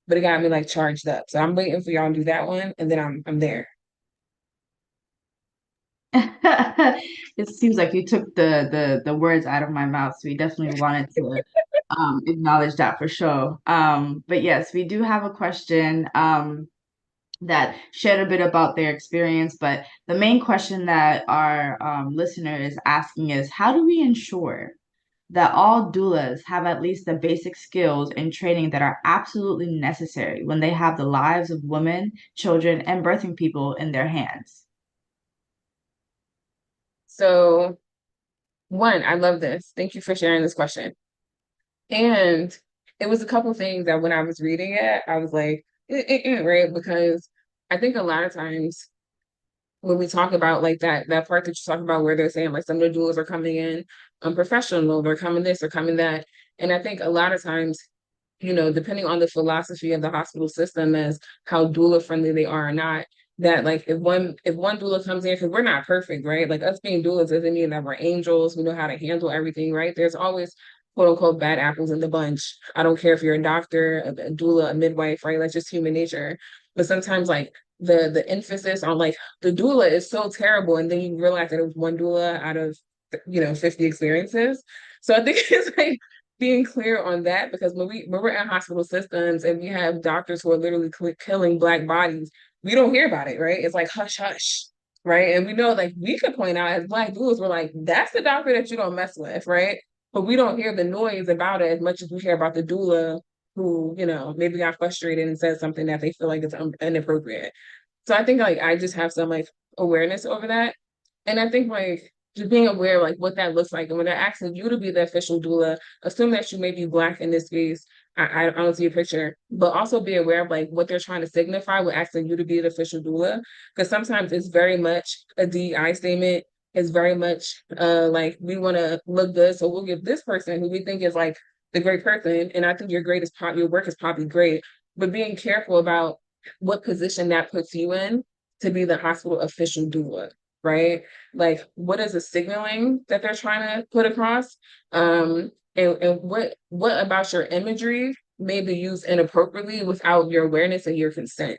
But it got me like charged up. So I'm waiting for y'all to do that one and then I'm there. It seems like you took the words out of my mouth, so we definitely wanted to acknowledge that for sure. But yes, we do have a question that shared a bit about their experience, but the main question that our listener is asking is, how do we ensure that all doulas have at least the basic skills and training that are absolutely necessary when they have the lives of women, children, and birthing people in their hands? So one, I love this. Thank you for sharing this question. And it was a couple things that when I was reading it, I was like, right? Because I think a lot of times when we talk about like that part that you talk about where they're saying like some of the doulas are coming in unprofessional, they're coming this, they're coming that. And I think a lot of times, you know, depending on the philosophy of the hospital system as how doula friendly they are or not, that like if one doula comes in, because we're not perfect, right? Like us being doulas doesn't mean that we're angels, we know how to handle everything, right? There's always quote unquote bad apples in the bunch. I don't care if you're a doctor, a doula, a midwife, right? That's just human nature. But sometimes like the emphasis on like the doula is so terrible, and then you realize that it was one doula out of 50 experiences. So I think it's like being clear on that, because when we're in hospital systems and we have doctors who are literally killing Black bodies, we don't hear about it, right? It's like hush hush, right? And we know like we could point out as Black doulas, we're like, that's the doctor that you don't mess with, right? But we don't hear the noise about it as much as we hear about the doula who, maybe got frustrated and said something that they feel like is inappropriate. So I think like I just have some like awareness over that. And I think like just being aware of like what that looks like. And when they're asking you to be the official doula, assume that you may be Black in this case. I don't see a picture, but also be aware of like what they're trying to signify with asking you to be the official doula. Because sometimes it's very much a DEI statement. It's very much like we want to look good, so we'll give this person who we think is like the great person. And I think your work is probably great, but being careful about what position that puts you in to be the hospital official doula, right? Like, what is the signaling that they're trying to put across? And what about your imagery may be used inappropriately without your awareness and your consent?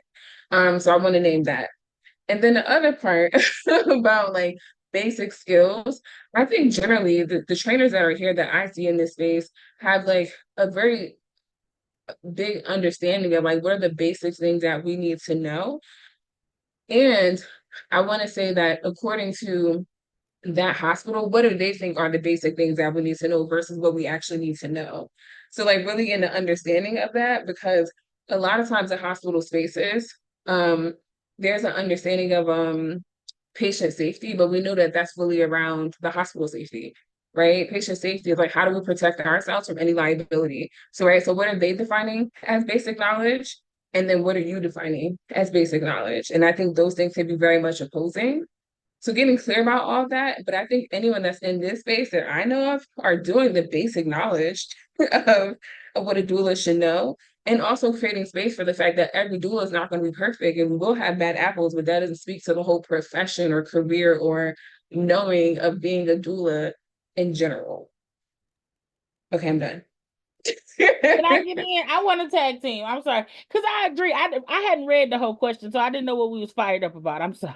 So I want to name that. And then the other part about like basic skills, I think generally the trainers that are here that I see in this space have like a very big understanding of like what are the basic things that we need to know. And I want to say that according to that hospital, what do they think are the basic things that we need to know versus what we actually need to know? So like really in the understanding of that, because a lot of times in hospital spaces, there's an understanding of patient safety, but we know that that's really around the hospital safety, right? Patient safety is like, how do we protect ourselves from any liability? So, right, so what are they defining as basic knowledge? And then what are you defining as basic knowledge? And I think those things can be very much opposing. So getting clear about all that, but I think anyone that's in this space that I know of are doing the basic knowledge of what a doula should know. And also creating space for the fact that every doula is not going to be perfect and we will have bad apples, but that doesn't speak to the whole profession or career or knowing of being a doula in general. Okay, I'm done. Can I get in? I want to tag team. I'm sorry. Because I agree. I hadn't read the whole question, so I didn't know what we was fired up about. I'm sorry.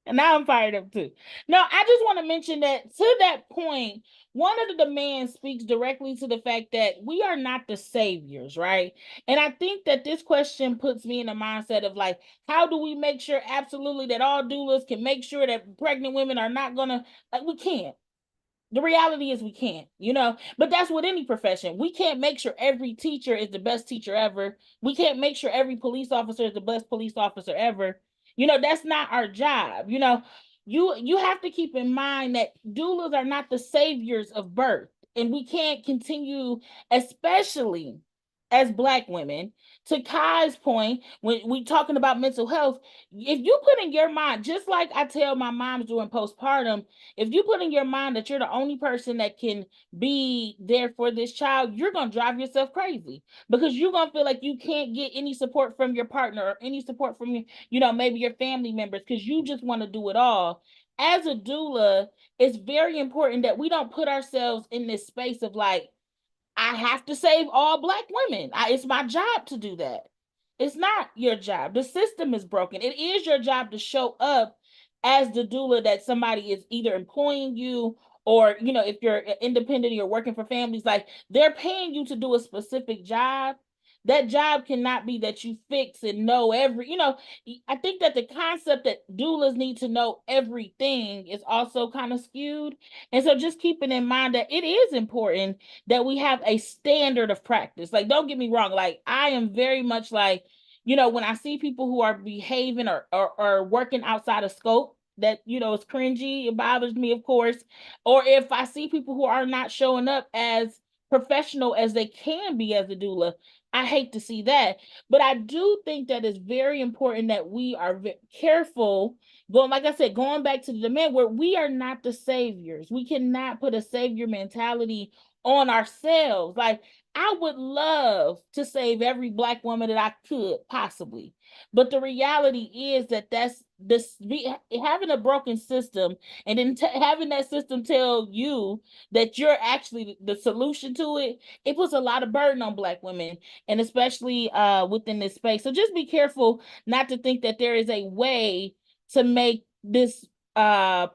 And now I'm fired up too. No, I just want to mention that to that point, one of the demands speaks directly to the fact that we are not the saviors, right? And I think that this question puts me in the mindset of like, how do we make sure absolutely that all doulas can make sure that pregnant women are not gonna, like, we can't. The reality is we can't, but that's with any profession. We can't make sure every teacher is the best teacher ever. We can't make sure every police officer is the best police officer ever. That's not our job. You have to keep in mind that doulas are not the saviors of birth, and we can't continue, especially as Black women. To Kai's point, when we talking about mental health, if you put in your mind, just like I tell my moms during postpartum, if you put in your mind that you're the only person that can be there for this child, you're going to drive yourself crazy, because you're going to feel like you can't get any support from your partner or any support from maybe your family members, because you just want to do it all. As a doula, it's very important that we don't put ourselves in this space of like, I have to save all Black women. It's my job to do that. It's not your job. The system is broken. It is your job to show up as the doula that somebody is either employing you, or, if you're independent or you're working for families, like they're paying you to do a specific job. That job cannot be that you fix and know I think that the concept that doulas need to know everything is also kind of skewed. And so just keeping in mind that it is important that we have a standard of practice. Like, don't get me wrong. Like, I am very much like, when I see people who are behaving or working outside of scope, that, is cringy, it bothers me, of course. Or if I see people who are not showing up as professional as they can be as a doula, I hate to see that. But I do think that it's very important that we are careful, like I said, going back to the demand, where we are not the saviors. We cannot put a savior mentality on ourselves. Like, I would love to save every Black woman that I could possibly. But the reality is that having a broken system, and then having that system tell you that you're actually the solution to it, it puts a lot of burden on Black women, and especially within this space. So just be careful not to think that there is a way to make this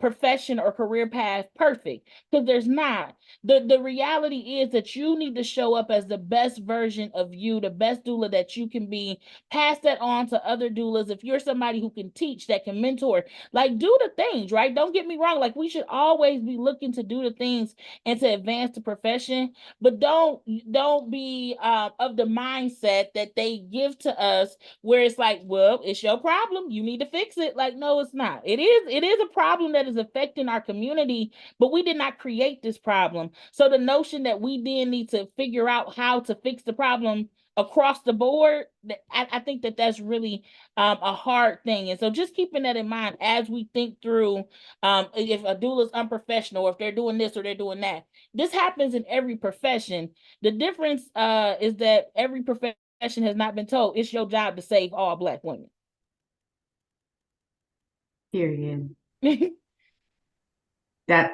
profession or career path perfect, because there's not. The reality is that you need to show up as the best version of you, the best doula that you can be. Pass that on to other doulas. If you're somebody who can teach, that can mentor, like, do the things, right? Don't get me wrong. Like, we should always be looking to do the things and to advance the profession, but don't be of the mindset that they give to us, where it's like, well, it's your problem, you need to fix it. Like, no, it's not. It is a problem that is affecting our community, but we did not create this problem. So the notion that we then need to figure out how to fix the problem across the board, I think that that's really a hard thing. And so just keeping that in mind as we think through if a doula is unprofessional, or if they're doing this or they're doing that. This happens in every profession. The difference is that every profession has not been told it's your job to save all Black women. Period. That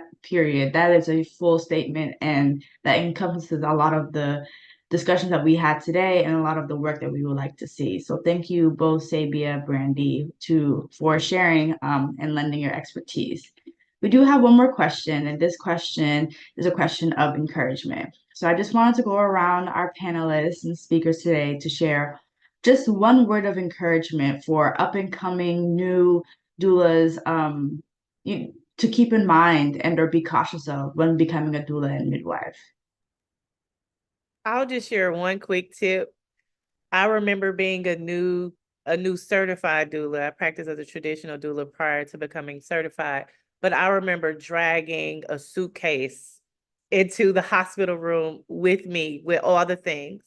is a full statement, and that encompasses a lot of the discussions that we had today and a lot of the work that we would like to see. So thank you both, Sabia, Brandy, for sharing and lending your expertise. We do have one more question, and this question is a question of encouragement. So I just wanted to go around our panelists and speakers today to share just one word of encouragement for up and coming new doulas, to keep in mind and or be cautious of when becoming a doula and midwife. I'll just share one quick tip. I remember being a new certified doula. I practiced as a traditional doula prior to becoming certified, but I remember dragging a suitcase into the hospital room with me with all the things.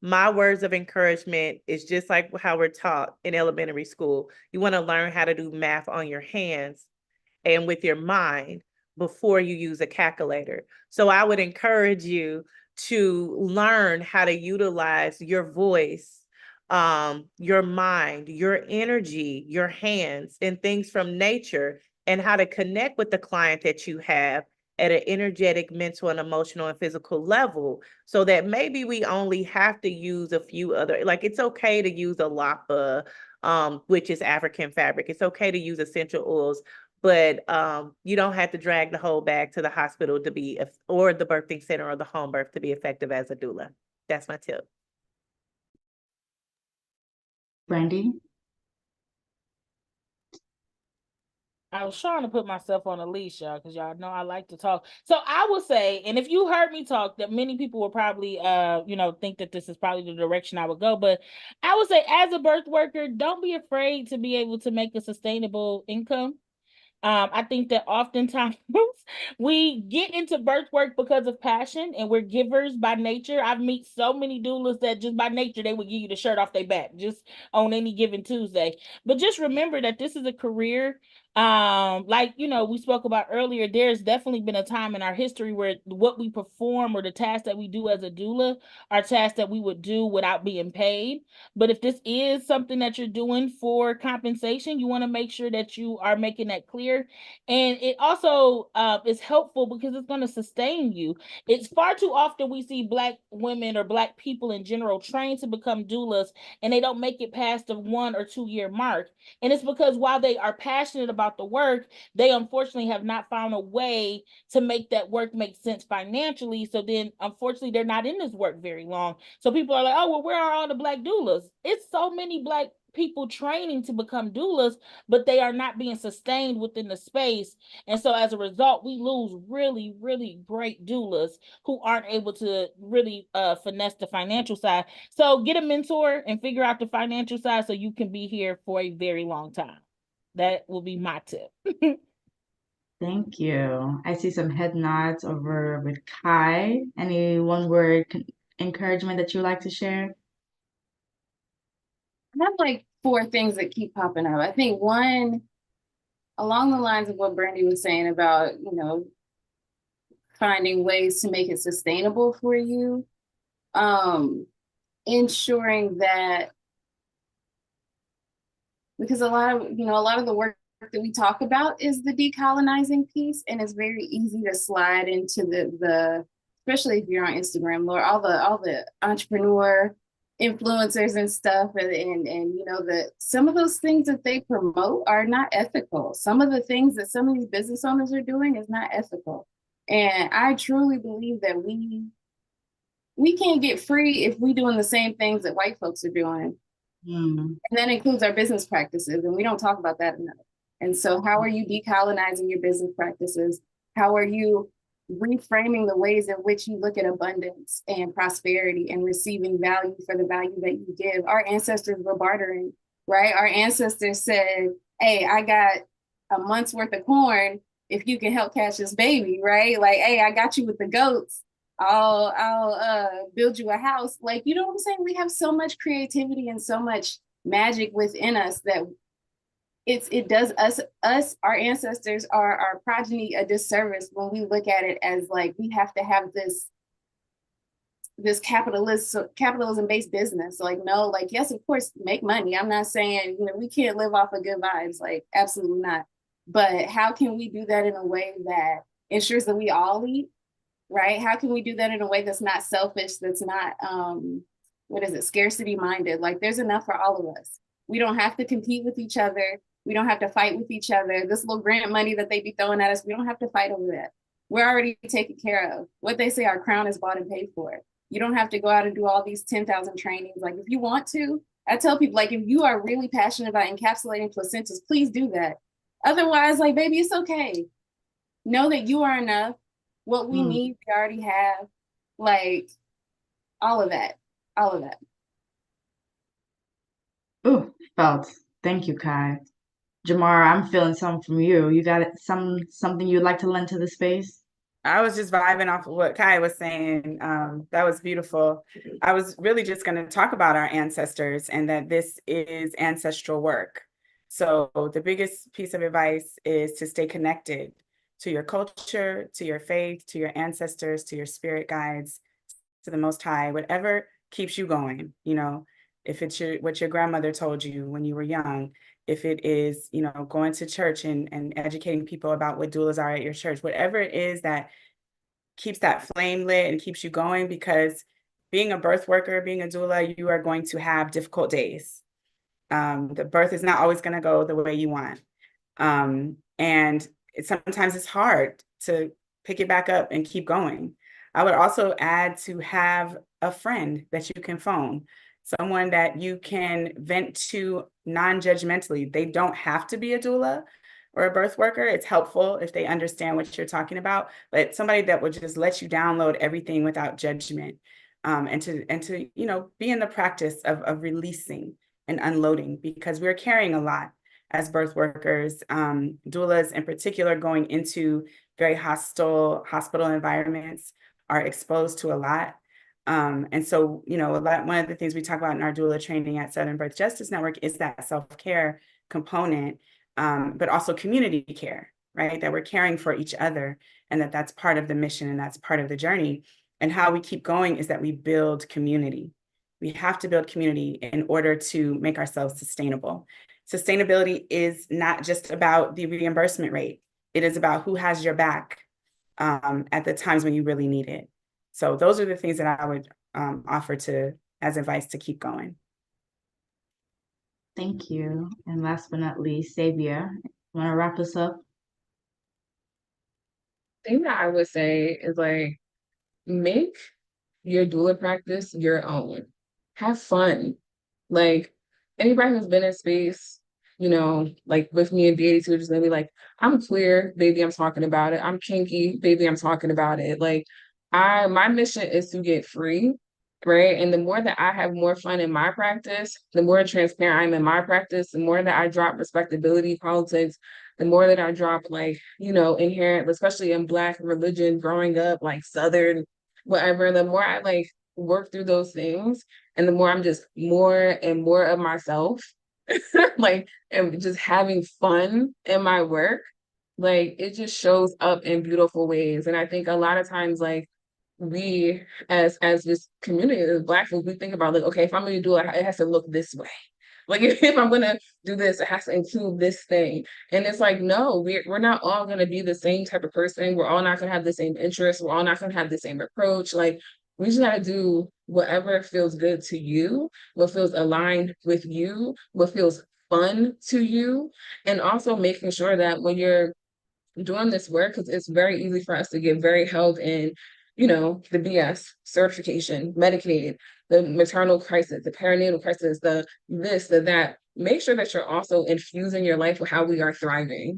My words of encouragement is just like how we're taught in elementary school. You want to learn how to do math on your hands and with your mind before you use a calculator. So I would encourage you to learn how to utilize your voice, your mind, your energy, your hands, and things from nature, and how to connect with the client that you have at an energetic, mental, and emotional and physical level, so that maybe we only have to use a few other, like it's okay to use a lapa, which is African fabric. It's okay to use essential oils, but you don't have to drag the whole bag to the hospital to be, or the birthing center or the home birth to be effective as a doula. That's my tip. Brandy? I was trying to put myself on a leash, y'all, because y'all know I like to talk. So I will say, and if you heard me talk, that many people will probably, think that this is probably the direction I would go. But I would say, as a birth worker, don't be afraid to be able to make a sustainable income. I think that oftentimes we get into birth work because of passion, and we're givers by nature. I've met so many doulas that just by nature, they would give you the shirt off their back just on any given Tuesday. But just remember that this is a career. We spoke about earlier, there's definitely been a time in our history where what we perform or the tasks that we do as a doula are tasks that we would do without being paid. But if this is something that you're doing for compensation, you want to make sure that you are making that clear. And it also is helpful because it's going to sustain you. It's far too often we see Black women or Black people in general trained to become doulas, and they don't make it past the 1 or 2 year mark. And it's because while they are passionate about the work, they unfortunately have not found a way to make that work make sense financially. So then, unfortunately, they're not in this work very long. So people are like, oh, well, where are all the Black doulas? It's so many Black people training to become doulas, but they are not being sustained within the space. And so as a result, we lose really, really great doulas who aren't able to really finesse the financial side. So get a mentor and figure out the financial side so you can be here for a very long time. That will be my tip. Thank you. I see some head nods over with Kai. Any one word encouragement that you would like to share? I have like 4 things that keep popping up. I think one, along the lines of what Brandy was saying about, finding ways to make it sustainable for you, ensuring that, because a lot of the work that we talk about is the decolonizing piece, and it's very easy to slide into the especially if you're on Instagram, or all the entrepreneur influencers and stuff, and that some of those things that they promote are not ethical. Some of the things that some of these business owners are doing is not ethical. And I truly believe that we can't get free if we doing the same things that white folks are doing. And that includes our business practices, and we don't talk about that enough. And so how are you decolonizing your business practices? How are you reframing the ways in which you look at abundance and prosperity and receiving value for the value that you give? Our ancestors were bartering, right? Our ancestors said, hey, I got a month's worth of corn if you can help catch this baby, right? Like, hey, I got you with the goats. I'll build you a house. Like, you know what I'm saying? We have so much creativity and so much magic within us that it does us, our ancestors, our progeny, a disservice when we look at it as like we have to have this capitalism-based business. Like, no, like, yes, of course, make money. I'm not saying, we can't live off of good vibes, like, absolutely not. But how can we do that in a way that ensures that we all eat? Right? How can we do that in a way that's not selfish, that's not, scarcity minded? Like, there's enough for all of us. We don't have to compete with each other. We don't have to fight with each other. This little grant money that they be throwing at us, we don't have to fight over that. We're already taken care of. What they say, our crown is bought and paid for. You don't have to go out and do all these 10,000 trainings. Like, if you want to, I tell people, like, if you are really passionate about encapsulating placentas, please do that. Otherwise, like, baby, it's okay. Know that you are enough. What we need, we already have. Like, all of that. Oh, felt. Thank you, Kai. Jamara, I'm feeling something from you. You got something you'd like to lend to the space? I was just vibing off of what Kai was saying. That was beautiful. I was really just going to talk about our ancestors and that this is ancestral work. So the biggest piece of advice is to stay connected to your culture, to your faith, to your ancestors, to your spirit guides. to the Most High, whatever keeps you going, you know, if it's what your grandmother told you when you were young, if it is, you know, going to church and educating people about what doulas are at your church, whatever it is that keeps that flame lit and keeps you going, because being a birth worker, being a doula, you are going to have difficult days. The birth is not always going to go the way you want. And sometimes it's hard to pick it back up and keep going. I would also add to have a friend that you can phone, someone that you can vent to non-judgmentally. They don't have to be a doula or a birth worker. It's helpful if they understand what you're talking about, but somebody that will just let you download everything without judgment, and to you know, be in the practice of releasing and unloading, because we're carrying a lot as birth workers, doulas in particular, going into very hostile hospital environments, are exposed to a lot. And so, you know, one of the things we talk about in our doula training at Southern Birth Justice Network is that self-care component, but also community care, right? That we're caring for each other, and that's part of the mission and that's part of the journey. And how we keep going is that we build community. We have to build community in order to make ourselves sustainable. Sustainability is not just about the reimbursement rate. It is about who has your back at the times when you really need it. So those are the things that I would offer as advice to keep going. Thank you. And last but not least, Sabia, want to wrap us up? Thing that I would say is like, make your doula practice your own. Have fun. Like, anybody who's been in space, you know, like with me and BMHW, just gonna be like, I'm queer, baby, I'm talking about it. I'm kinky, baby, I'm talking about it. Like, my mission is to get free, right? And the more that I have more fun in my practice, the more transparent I am in my practice, the more that I drop respectability politics, the more that I drop, like, you know, inherent, especially in Black religion, growing up, like Southern, whatever, the more I like work through those things, and the more I'm just more and more of myself, like, and just having fun in my work, like, it just shows up in beautiful ways. And I think a lot of times, like, we as this community of Black folks, we think about like, okay, if I'm gonna do it, it has to look this way. Like, if I'm gonna do this, it has to include this thing. And it's like, no, we're not all gonna be the same type of person. We're all not gonna have the same interests. We're all not gonna have the same approach. Like, we just gotta do whatever feels good to you, what feels aligned with you, what feels fun to you. And also making sure that when you're doing this work, because it's very easy for us to get very held in, you know, the BS, certification, Medicaid, the maternal crisis, the perinatal crisis, the this, the that. Make sure that you're also infusing your life with how we are thriving,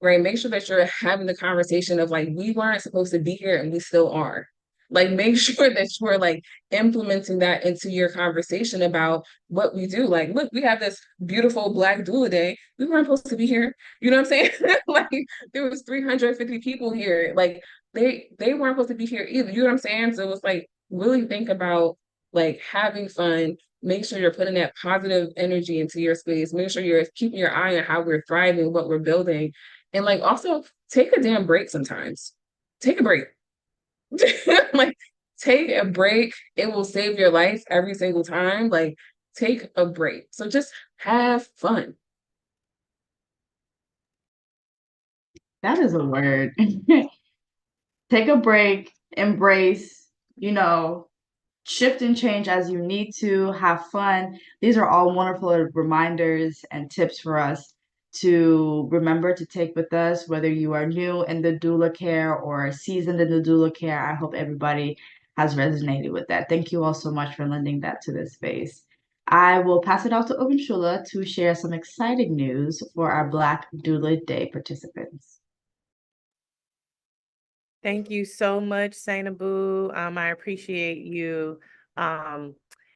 right? Make sure that you're having the conversation of like, we weren't supposed to be here and we still are. Like, make sure that you're like implementing that into your conversation about what we do. Like, look, we have this beautiful Black Doula Day. We weren't supposed to be here. You know what I'm saying? Like, there was 350 people here. Like, they weren't supposed to be here either. You know what I'm saying? So it's like, really think about like having fun. Make sure you're putting that positive energy into your space. Make sure you're keeping your eye on how we're thriving, what we're building. And like, also take a damn break sometimes. Take a break. Like, take a break. It will save your life every single time. Like, take a break. So just have fun. That is a word. Take a break, embrace, you know, shift and change as you need to, have fun. These are all wonderful reminders and tips for us to remember to take with us, whether you are new in the doula care or seasoned in the doula care. I hope everybody has resonated with that. Thank you all so much for lending that to this space. I will pass it out to Ogunshula to share some exciting news for our Black Doula Day participants. Thank you so much, Sainabu. I appreciate you.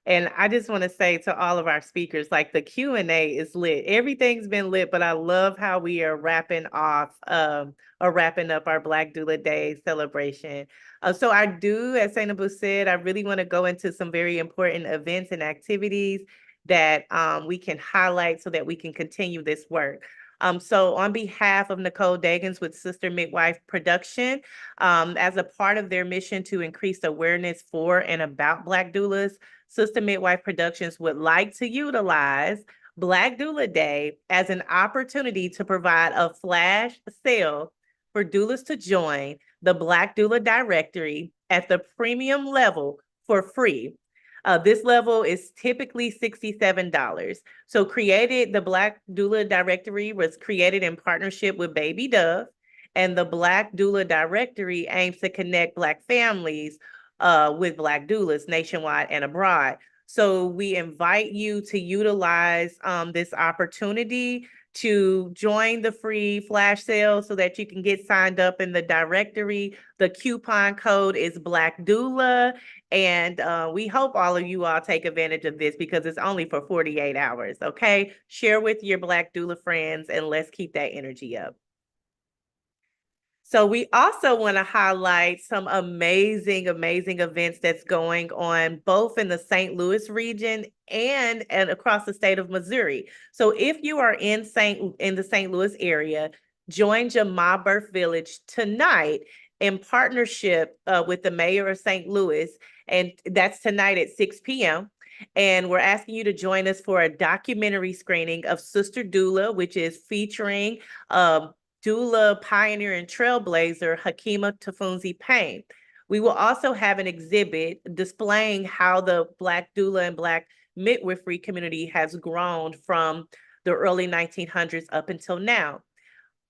And I just want to say to all of our speakers, like, the Q&A is lit. Everything's been lit, but I love how we are wrapping up our Black Doula Day celebration. So I do, as Sainabu said, I really want to go into some very important events and activities that we can highlight so that we can continue this work. So on behalf of Nicole Deggins with Sister Midwife Production, as a part of their mission to increase awareness for and about Black doulas, Sister Midwife Productions would like to utilize Black Doula Day as an opportunity to provide a flash sale for doulas to join the Black Doula Directory at the premium level for free. This level is typically $67. So the Black Doula Directory was created in partnership with Baby Dove, and the Black Doula Directory aims to connect Black families with Black doulas nationwide and abroad. So we invite you to utilize this opportunity to join the free flash sale so that you can get signed up in the directory. The coupon code is Black Doula, and we hope all of you all take advantage of this because it's only for 48 hours, okay? Share with your Black doula friends and let's keep that energy up. So we also want to highlight some amazing events that's going on both in the St. Louis region and across the state of Missouri. So if you are in the St. Louis area, join Jama Birth Village tonight in partnership with the mayor of St. Louis, and that's tonight at 6 p.m. And we're asking you to join us for a documentary screening of Sister Doula, which is featuring doula pioneer and trailblazer Hakima Tafunzi Payne. We will also have an exhibit displaying how the Black doula and Black midwifery community has grown from the early 1900s up until now.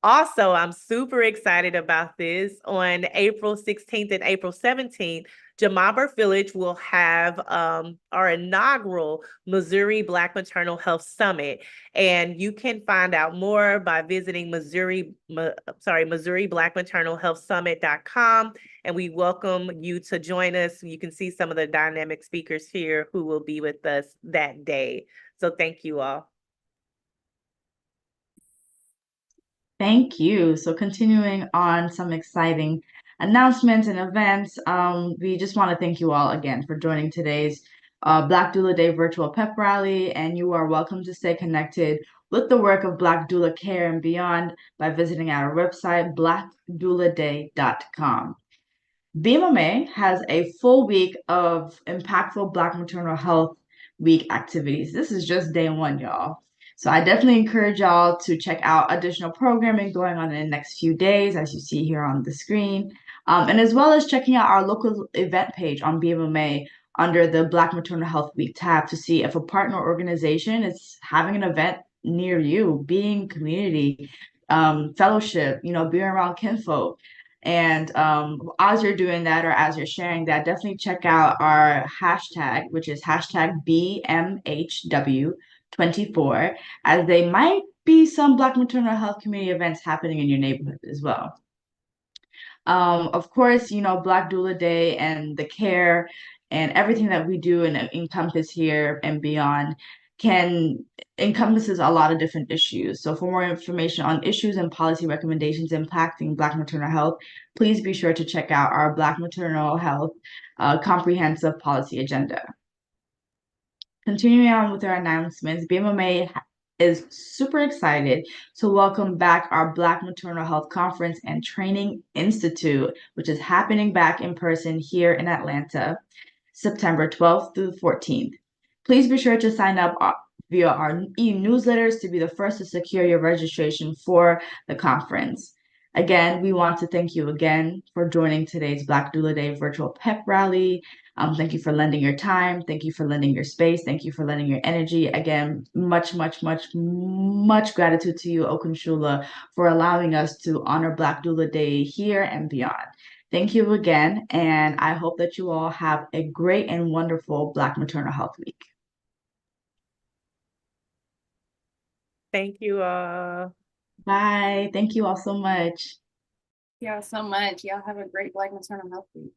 Also, I'm super excited about this. On April 16th and April 17th, Jama Birth Village will have our inaugural Missouri Black Maternal Health Summit. And you can find out more by visiting Missouri Black Maternal Health Summit.com. And we welcome you to join us. You can see some of the dynamic speakers here who will be with us that day. So thank you all. Thank you. So continuing on some exciting announcements and events, we just want to thank you all again for joining today's Black Doula Day virtual pep rally, and you are welcome to stay connected with the work of Black Doula Care and beyond by visiting our website, blackdouladay.com. BMMA has a full week of impactful Black Maternal Health Week activities. This is just day one, y'all. So I definitely encourage y'all to check out additional programming going on in the next few days, as you see here on the screen, and as well as checking out our local event page on BMMA under the Black Maternal Health Week tab to see if a partner organization is having an event near you, being community, fellowship, being around kinfolk. And as you're doing that or as you're sharing that, definitely check out our hashtag, which is hashtag BMHW24, as they might be some Black maternal health community events happening in your neighborhood as well. Of course, Black Doula Day and the care and everything that we do and encompass here and beyond encompasses a lot of different issues. So for more information on issues and policy recommendations impacting Black maternal health, please be sure to check out our Black maternal health comprehensive policy agenda. Continuing on with our announcements, BMMA is super excited to welcome back our Black Maternal Health Conference and Training Institute, which is happening back in person here in Atlanta, September 12th through the 14th. Please be sure to sign up via our e-newsletters to be the first to secure your registration for the conference. Again, we want to thank you again for joining today's Black Doula Day virtual pep rally. Thank you for lending your time. Thank you for lending your space. Thank you for lending your energy. Again, much gratitude to you, Okunshula, for allowing us to honor Black Doula Day here and beyond. Thank you again, and I hope that you all have a great and wonderful Black Maternal Health Week. Thank you all. Bye. Thank you all so much. Y'all so much. Y'all have a great Black Maternal Health Week.